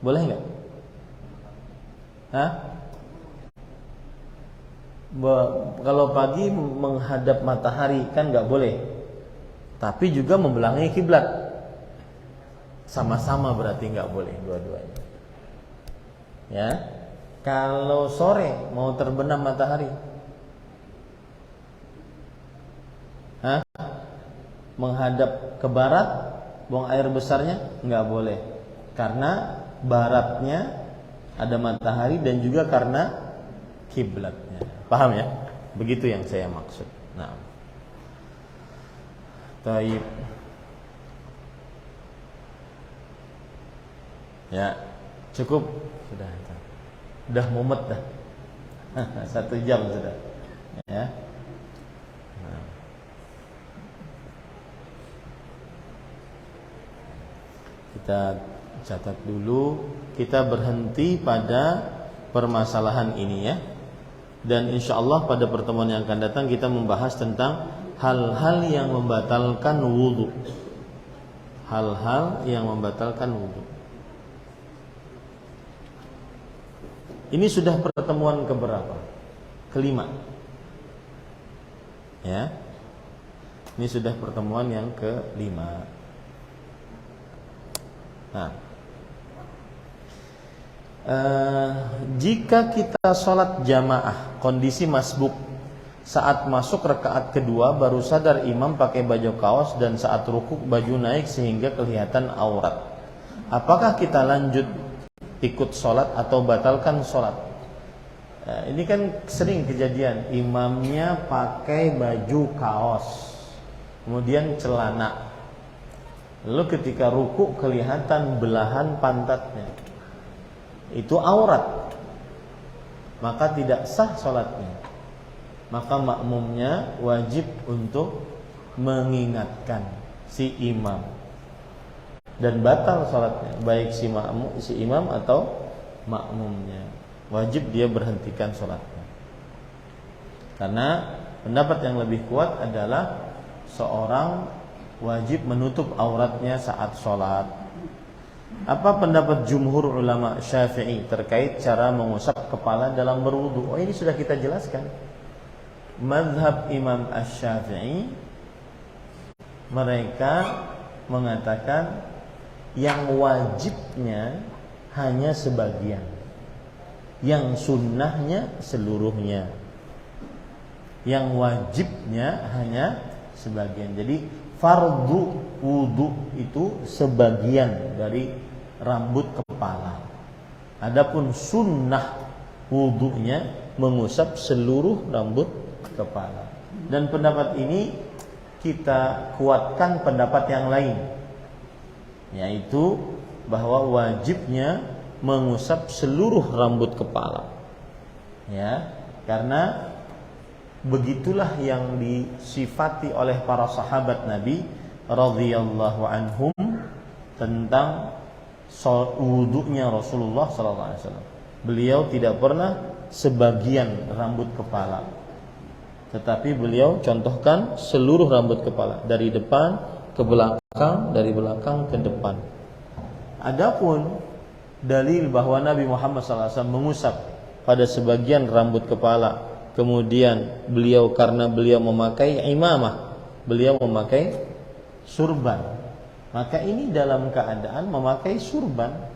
boleh nggak? Kalau pagi menghadap matahari kan nggak boleh, tapi juga membelakangi kiblat sama-sama berarti nggak boleh dua-duanya. Ya, kalau sore mau terbenam matahari, menghadap ke barat, buang air besarnya nggak boleh, karena baratnya ada matahari dan juga karena kiblatnya. Paham ya? Begitu yang saya maksud. Nah, taib. Ya, cukup sudah mumet dah. 1 jam sudah. Ya. Nah. Kita catat dulu. Kita berhenti pada permasalahan ini ya. Dan insya Allah pada pertemuan yang akan datang kita membahas tentang hal-hal yang membatalkan wudu. Hal-hal yang membatalkan wudu. Ini sudah pertemuan keberapa? Kelima. Ya. Ini sudah pertemuan yang kelima. Nah, jika kita sholat jamaah kondisi masbuk, saat masuk rakaat kedua baru sadar imam pakai baju kaos dan saat rukuk baju naik sehingga kelihatan aurat, apakah kita lanjut ikut sholat atau batalkan sholat? Ini kan sering kejadian, imamnya pakai baju kaos, kemudian celana, lalu ketika rukuk kelihatan belahan pantatnya, itu aurat, maka tidak sah sholatnya. Maka makmumnya wajib untuk mengingatkan si imam dan batal sholatnya, baik si imam atau makmumnya, wajib dia berhentikan sholatnya. Karena pendapat yang lebih kuat adalah seorang wajib menutup auratnya saat sholat. Apa pendapat jumhur ulama Syafi'i terkait cara mengusap kepala dalam berwudu? Oh, ini sudah kita jelaskan. Mazhab Imam Asy-Syafi'i, mereka mengatakan yang wajibnya hanya sebagian, yang sunnahnya seluruhnya. Yang wajibnya hanya sebagian. Jadi fardu wudu itu sebagian dari rambut kepala. Adapun sunnah wudunya mengusap seluruh rambut kepala. Dan pendapat ini kita kuatkan pendapat yang lain, yaitu bahwa wajibnya mengusap seluruh rambut kepala. Ya, karena begitulah yang disifati oleh para sahabat Nabi radhiyallahu anhum tentang wudunya Rasulullah sallallahu alaihi wasallam. Beliau tidak pernah sebagian rambut kepala, tetapi beliau contohkan seluruh rambut kepala, dari depan ke belakang, dari belakang ke depan. Adapun dalil bahwa Nabi Muhammad SAW mengusap pada sebagian rambut kepala, kemudian beliau karena beliau memakai imamah, beliau memakai surban, maka ini dalam keadaan memakai surban.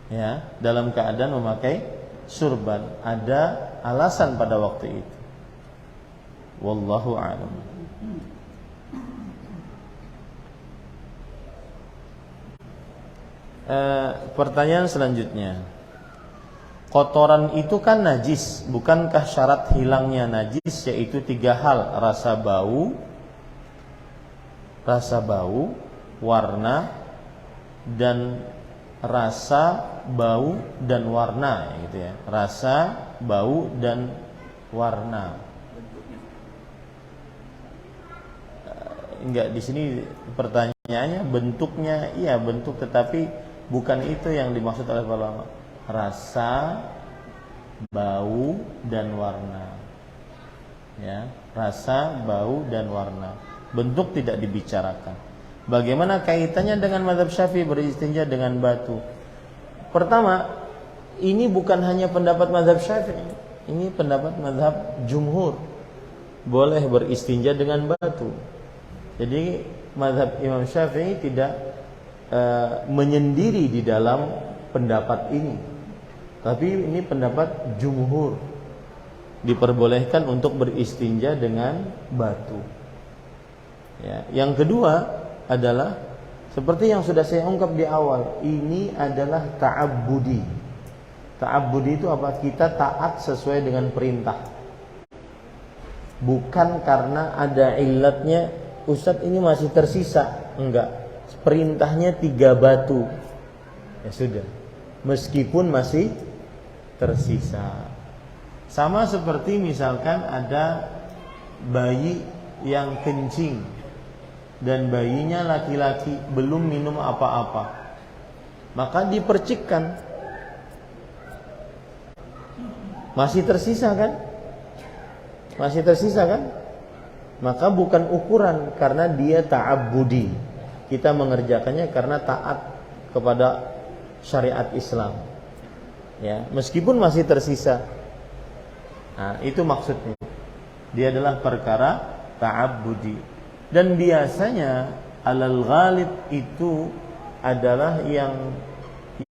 Ya, dalam keadaan memakai surban, ada alasan pada waktu itu. Wallahu a'lam. Pertanyaan selanjutnya, kotoran itu kan najis, bukankah syarat hilangnya najis yaitu 3 hal: rasa bau, warna, dan rasa, bau, dan warna, gitu ya. Rasa, bau, dan warna. Enggak, di sini pertanyaannya bentuknya, iya bentuk, tetapi bukan itu yang dimaksud oleh ulama. Rasa, bau, dan warna. Ya, rasa, bau, dan warna. Bentuk tidak dibicarakan. Bagaimana kaitannya dengan mazhab Syafi'i beristinja dengan batu? Pertama, ini bukan hanya pendapat mazhab Syafi'i, ini pendapat mazhab jumhur. Boleh beristinja dengan batu. Jadi mazhab Imam Syafi'i tidak menyendiri di dalam pendapat ini, tapi ini pendapat jumhur, diperbolehkan untuk beristinja dengan batu. Ya, yang kedua adalah seperti yang sudah saya ungkap di awal, ini adalah ta'abbudi. Ta'abbudi itu apa? Kita taat sesuai dengan perintah. Bukan karena ada illatnya, Ustadz ini masih tersisa. Enggak. Perintahnya 3 batu. Ya sudah. Meskipun masih tersisa. Sama seperti misalkan ada bayi yang kencing dan bayinya laki-laki belum minum apa-apa, maka dipercikkan, masih tersisa kan? Masih tersisa kan? Maka bukan ukuran karena dia ta'abbudi. Kita mengerjakannya karena taat kepada syariat Islam. Ya, meskipun masih tersisa. Nah, itu maksudnya. Dia adalah perkara ta'abbudi. Dan biasanya alal ghalib itu adalah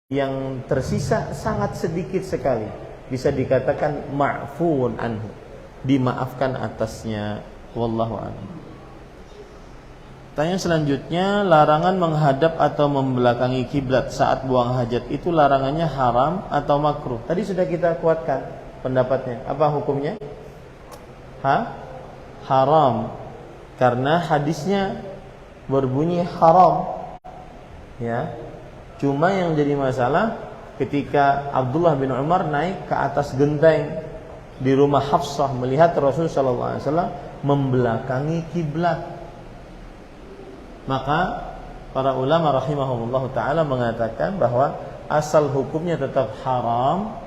yang tersisa sangat sedikit sekali. Bisa dikatakan ma'fuun anhu, dimaafkan atasnya. Wallahu a'lam. Tanya selanjutnya, larangan menghadap atau membelakangi kiblat saat buang hajat itu larangannya haram atau makruh? Tadi sudah kita kuatkan pendapatnya. Apa hukumnya? Haram. Karena hadisnya berbunyi haram. Ya. Cuma yang jadi masalah ketika Abdullah bin Umar naik ke atas genteng di rumah Hafsah melihat Rasul sallallahu alaihi wasallam membelakangi kiblat. Maka para ulama rahimahumullah ta'ala mengatakan bahwa asal hukumnya tetap haram.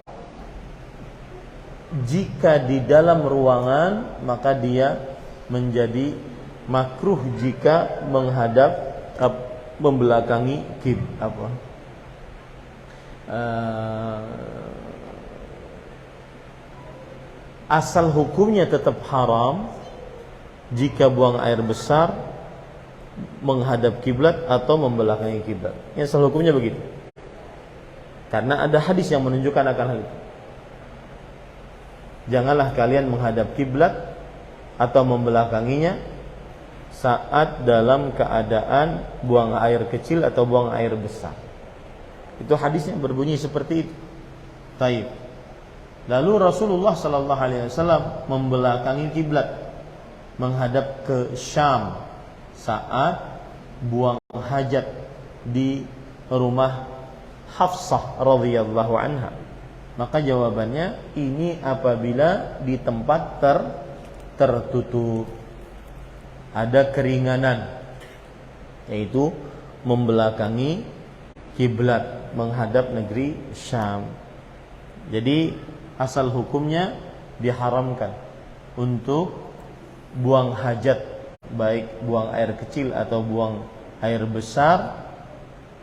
Jika di dalam ruangan maka dia menjadi makruh jika menghadap membelakangi asal hukumnya tetap haram jika buang air besar, menghadap kiblat atau membelakangi kiblat. Yang asal hukumnya begitu. Karena ada hadis yang menunjukkan akan hal itu. Janganlah kalian menghadap kiblat atau membelakanginya saat dalam keadaan buang air kecil atau buang air besar. Itu hadisnya berbunyi seperti itu. Taib. Lalu Rasulullah sallallahu alaihi wasallam membelakangi kiblat, menghadap ke Syam saat buang hajat di rumah Hafsah radhiyallahu anha. Maka jawabannya ini apabila di tempat tertutup ada keringanan, yaitu membelakangi kiblat menghadap negeri Syam. Jadi asal hukumnya diharamkan untuk buang hajat, baik buang air kecil atau buang air besar,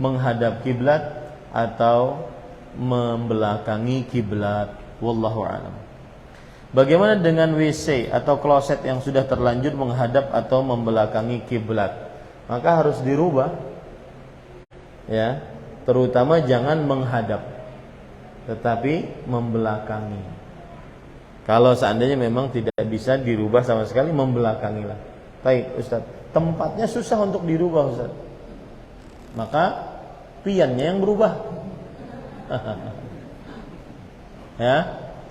menghadap kiblat atau membelakangi kiblat. Wallahu a'lam. Bagaimana dengan WC atau kloset yang sudah terlanjur menghadap atau membelakangi kiblat? Maka harus dirubah. Ya, terutama jangan menghadap, tetapi membelakangi. Kalau seandainya memang tidak bisa dirubah sama sekali, membelakangilah. Baik, Ustaz. Tempatnya susah untuk dirubah, Ustaz. Maka piannya yang berubah. Ya,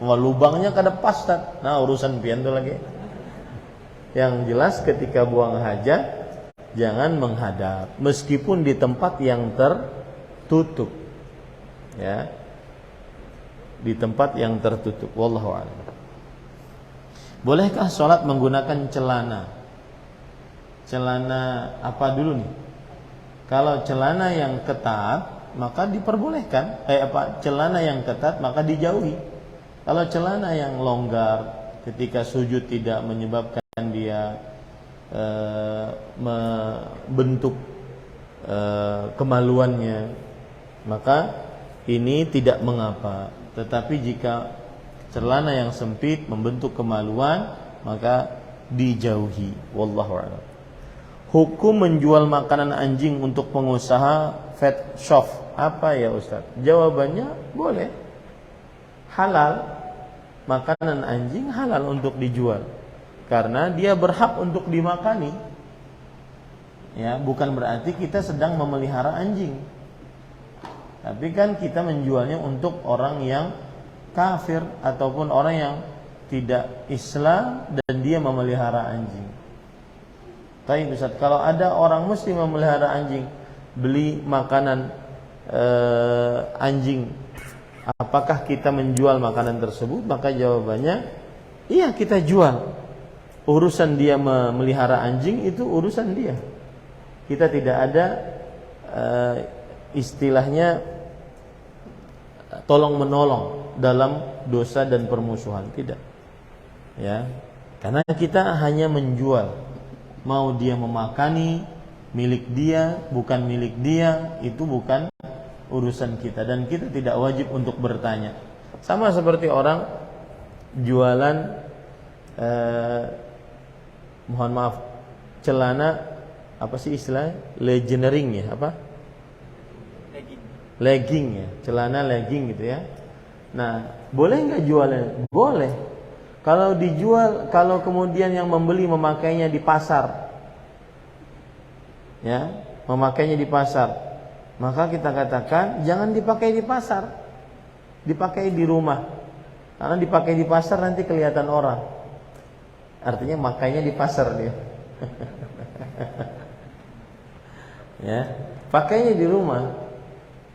lubangnya kada pas, Ustaz. Nah, urusan pian itu lagi. Yang jelas ketika buang hajat jangan menghadap meskipun di tempat yang tertutup. Ya. Di tempat yang tertutup. Wallahu a'lam. Bolehkah sholat menggunakan celana? Celana apa dulu nih? Kalau celana yang ketat maka diperbolehkan. Celana yang ketat maka dijauhi. Kalau celana yang longgar ketika sujud tidak menyebabkan dia membentuk kemaluannya, maka ini tidak mengapa. Tetapi jika celana yang sempit membentuk kemaluan, maka dijauhi. Wallahu a'lam. Hukum menjual makanan anjing untuk pengusaha pet shop apa ya Ustaz? Jawabannya boleh. Halal. Makanan anjing halal untuk dijual karena dia berhak untuk dimakani. Ya, bukan berarti kita sedang memelihara anjing. Tapi kan kita menjualnya untuk orang yang kafir ataupun orang yang tidak Islam dan dia memelihara anjing. Tapi Ustaz, kalau ada orang muslim memelihara anjing, beli makanan anjing, apakah kita menjual makanan tersebut? Maka jawabannya iya, kita jual. Urusan dia memelihara anjing itu urusan dia. Kita tidak ada istilahnya tolong menolong dalam dosa dan permusuhan, tidak. Ya, karena kita hanya menjual. Mau dia memakani, milik dia, bukan milik dia, itu bukan urusan kita dan kita tidak wajib untuk bertanya. Sama seperti orang jualan mohon maaf, celana apa sih istilahnya? Legendering ya, apa? Legging ya, celana legging gitu ya. Nah, boleh nggak jualnya? Boleh. Kalau dijual, kalau kemudian yang membeli memakainya di pasar, ya, memakainya di pasar, maka kita katakan jangan dipakai di pasar, dipakai di rumah. Karena dipakai di pasar nanti kelihatan orang. Artinya makainya di pasar dia. Ya, pakainya di rumah.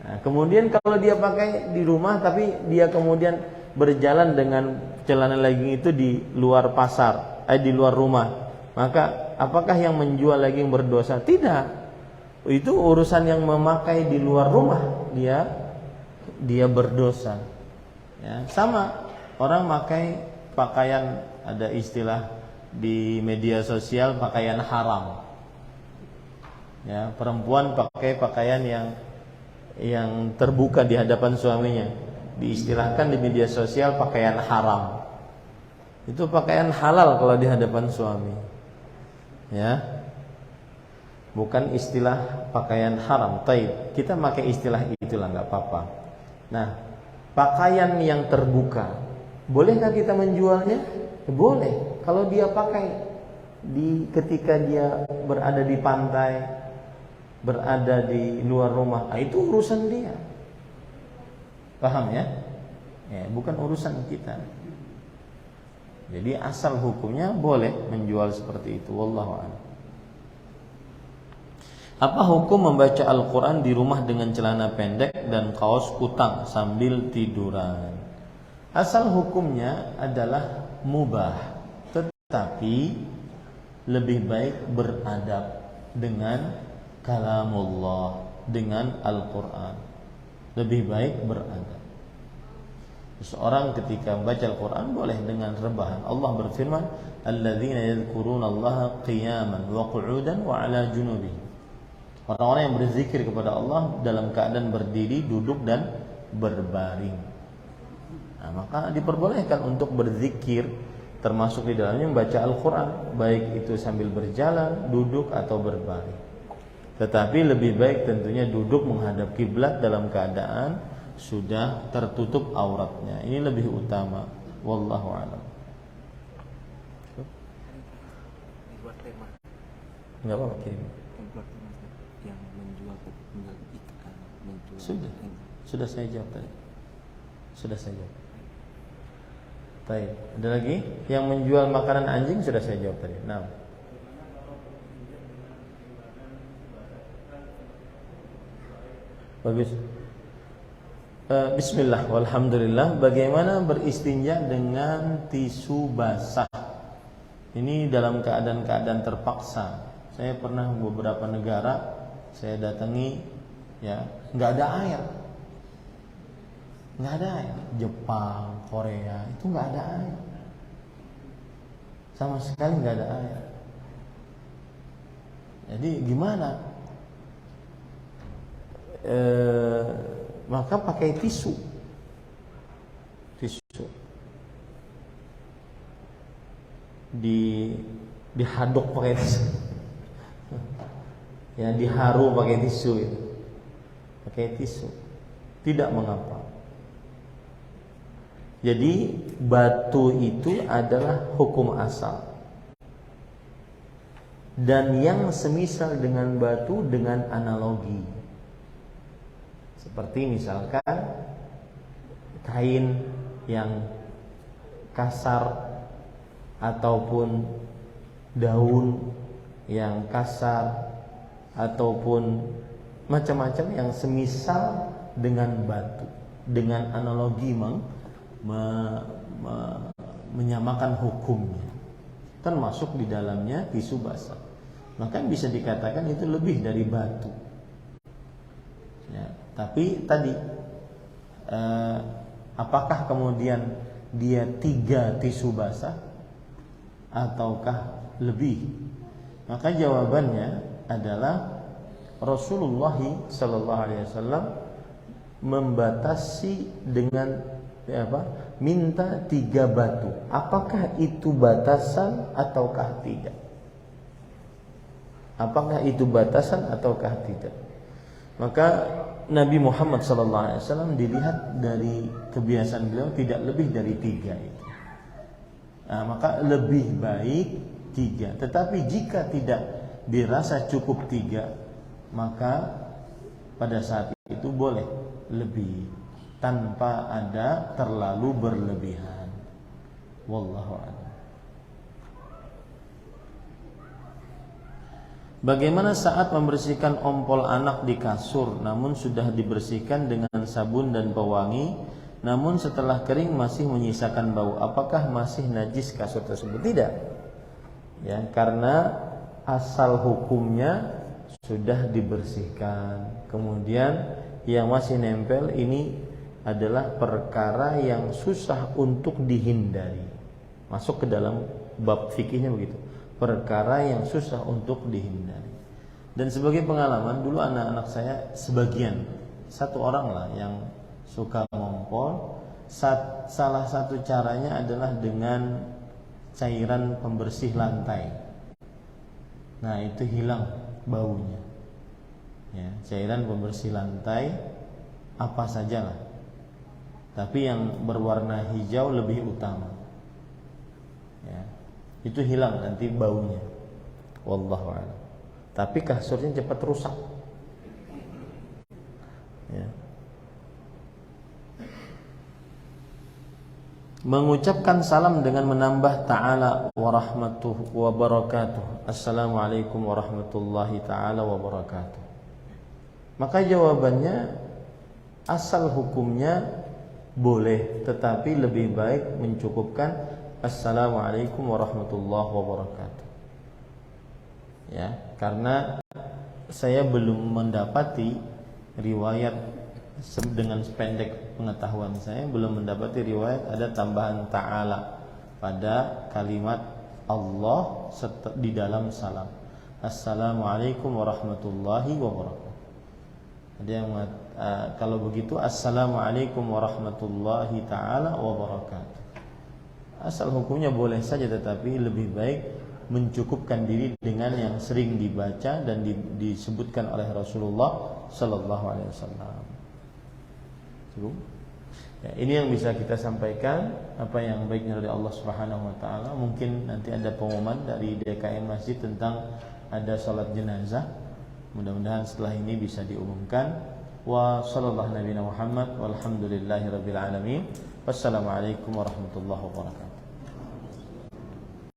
Nah, kemudian kalau dia pakai di rumah tapi dia kemudian berjalan dengan celana legging itu di luar pasar, di luar rumah, maka apakah yang menjual legging berdosa? Tidak. Itu urusan yang memakai di luar rumah, dia berdosa. Ya, sama orang pakai pakaian, ada istilah di media sosial pakaian haram. Ya, perempuan pakai pakaian yang terbuka di hadapan suaminya, diistilahkan di media sosial pakaian haram. Itu pakaian halal kalau di hadapan suami. Ya. Bukan istilah pakaian haram. Taib. Kita pakai istilah itulah, enggak apa-apa. Nah, pakaian yang terbuka, bolehkah kita menjualnya? Boleh. Kalau dia pakai ketika dia berada di pantai, berada di luar rumah, itu urusan dia. Paham ya? Ya, bukan urusan kita. Jadi asal hukumnya boleh menjual seperti itu. Wallahu a'lam. Apa hukum membaca Al-Quran di rumah dengan celana pendek dan kaos kutang sambil tiduran? Asal hukumnya adalah mubah, tetapi lebih baik beradab dengan kalamullah, dengan Al-Quran. Lebih baik beradab. Seorang ketika membaca Al-Quran boleh dengan rebahan. Allah berfirman, alladzina yadhkuruna Allaha qiyaman wa qu'udan wa 'ala junubihim. Orang-orang yang berzikir kepada Allah dalam keadaan berdiri, duduk dan berbaring. Nah, maka diperbolehkan untuk berzikir, termasuk di dalamnya membaca Al-Quran, baik itu sambil berjalan, duduk atau berbaring. Tetapi lebih baik tentunya duduk menghadap kiblat dalam keadaan sudah tertutup auratnya. Ini lebih utama. Wallahu a'lam. Buat tema. Enggak apa-apa kirim. Buat tema yang menjual ikan, menjual. Sudah saya jawab tadi. Sudah saya jawab. Baik, ada lagi yang menjual makanan anjing, sudah saya jawab tadi. Nah. Bagus. Bismillah, walhamdulillah. Bagaimana beristinja dengan tisu basah? Ini dalam keadaan-keadaan terpaksa. Saya pernah beberapa negara saya datangi, ya, nggak ada air, nggak ada air. Jepang, Korea itu nggak ada air, sama sekali nggak ada air. Jadi gimana? Maka pakai tisu dihadok pakai tisu, ya, diharu pakai tisu itu, pakai tisu, tidak mengapa. Jadi batu itu adalah hukum asal. dan yang semisal dengan batu dengan analogi. Seperti misalkan kain yang kasar ataupun daun yang kasar ataupun macam-macam yang semisal dengan batu dengan analogi menyamakan hukumnya, termasuk di dalamnya tisu basah. Maka bisa dikatakan itu lebih dari batu ya. Tapi tadi apakah kemudian dia 3 tisu basah ataukah lebih? Maka jawabannya adalah Rasulullah SAW membatasi dengan minta 3 batu. Apakah itu batasan ataukah tidak? Apakah itu batasan ataukah tidak? Maka Nabi Muhammad SAW dilihat dari kebiasaan beliau tidak lebih dari 3 itu. Nah, maka lebih baik 3. Tetapi jika tidak dirasa cukup 3, maka pada saat itu boleh lebih tanpa ada terlalu berlebihan. Wallahu a'lam. Bagaimana saat membersihkan ompol anak di kasur namun sudah dibersihkan dengan sabun dan pewangi, namun setelah kering masih menyisakan bau? Apakah masih najis kasur tersebut? Tidak. Ya, karena asal hukumnya sudah dibersihkan. Kemudian yang masih nempel ini adalah perkara yang susah untuk dihindari. Masuk ke dalam bab fikihnya begitu. Perkara yang susah untuk dihindari. Dan sebagai pengalaman, dulu anak-anak saya sebagian, 1 orang lah yang suka ngompol. Salah satu caranya adalah dengan cairan pembersih lantai. Nah, itu hilang baunya. Ya, cairan pembersih lantai apa sajalah. Tapi yang berwarna hijau lebih utama. Ya, itu hilang nanti baunya. Wallahu a'lam. Tapi kasurnya cepat rusak. Ya. Mengucapkan salam dengan menambah ta'ala wa rahmatuhu wa barakatuh. Assalamualaikum warahmatullahi ta'ala wa barakatuh. Maka jawabannya asal hukumnya boleh, tetapi lebih baik mencukupkan Assalamualaikum warahmatullahi wabarakatuh. Ya, karena saya belum mendapati riwayat, dengan sependek pengetahuan saya belum mendapati riwayat ada tambahan ta'ala pada kalimat Allah di dalam salam. Assalamualaikum warahmatullahi wabarakatuh. Ada yang kalau begitu Assalamualaikum warahmatullahi ta'ala wabarakatuh. Asal hukumnya boleh saja, tetapi lebih baik mencukupkan diri dengan yang sering dibaca dan disebutkan oleh Rasulullah sallallahu alaihi wasallam. Cukup. Ya, ini yang bisa kita sampaikan, apa yang baiknya dari Allah Subhanahu wa taala. Mungkin nanti ada pengumuman dari DKM Masjid tentang ada salat jenazah. Mudah-mudahan setelah ini bisa diumumkan. Wa sallallahu nabiyana Muhammad walhamdulillahirabbil alamin. Wassalamualaikum warahmatullahi wabarakatuh.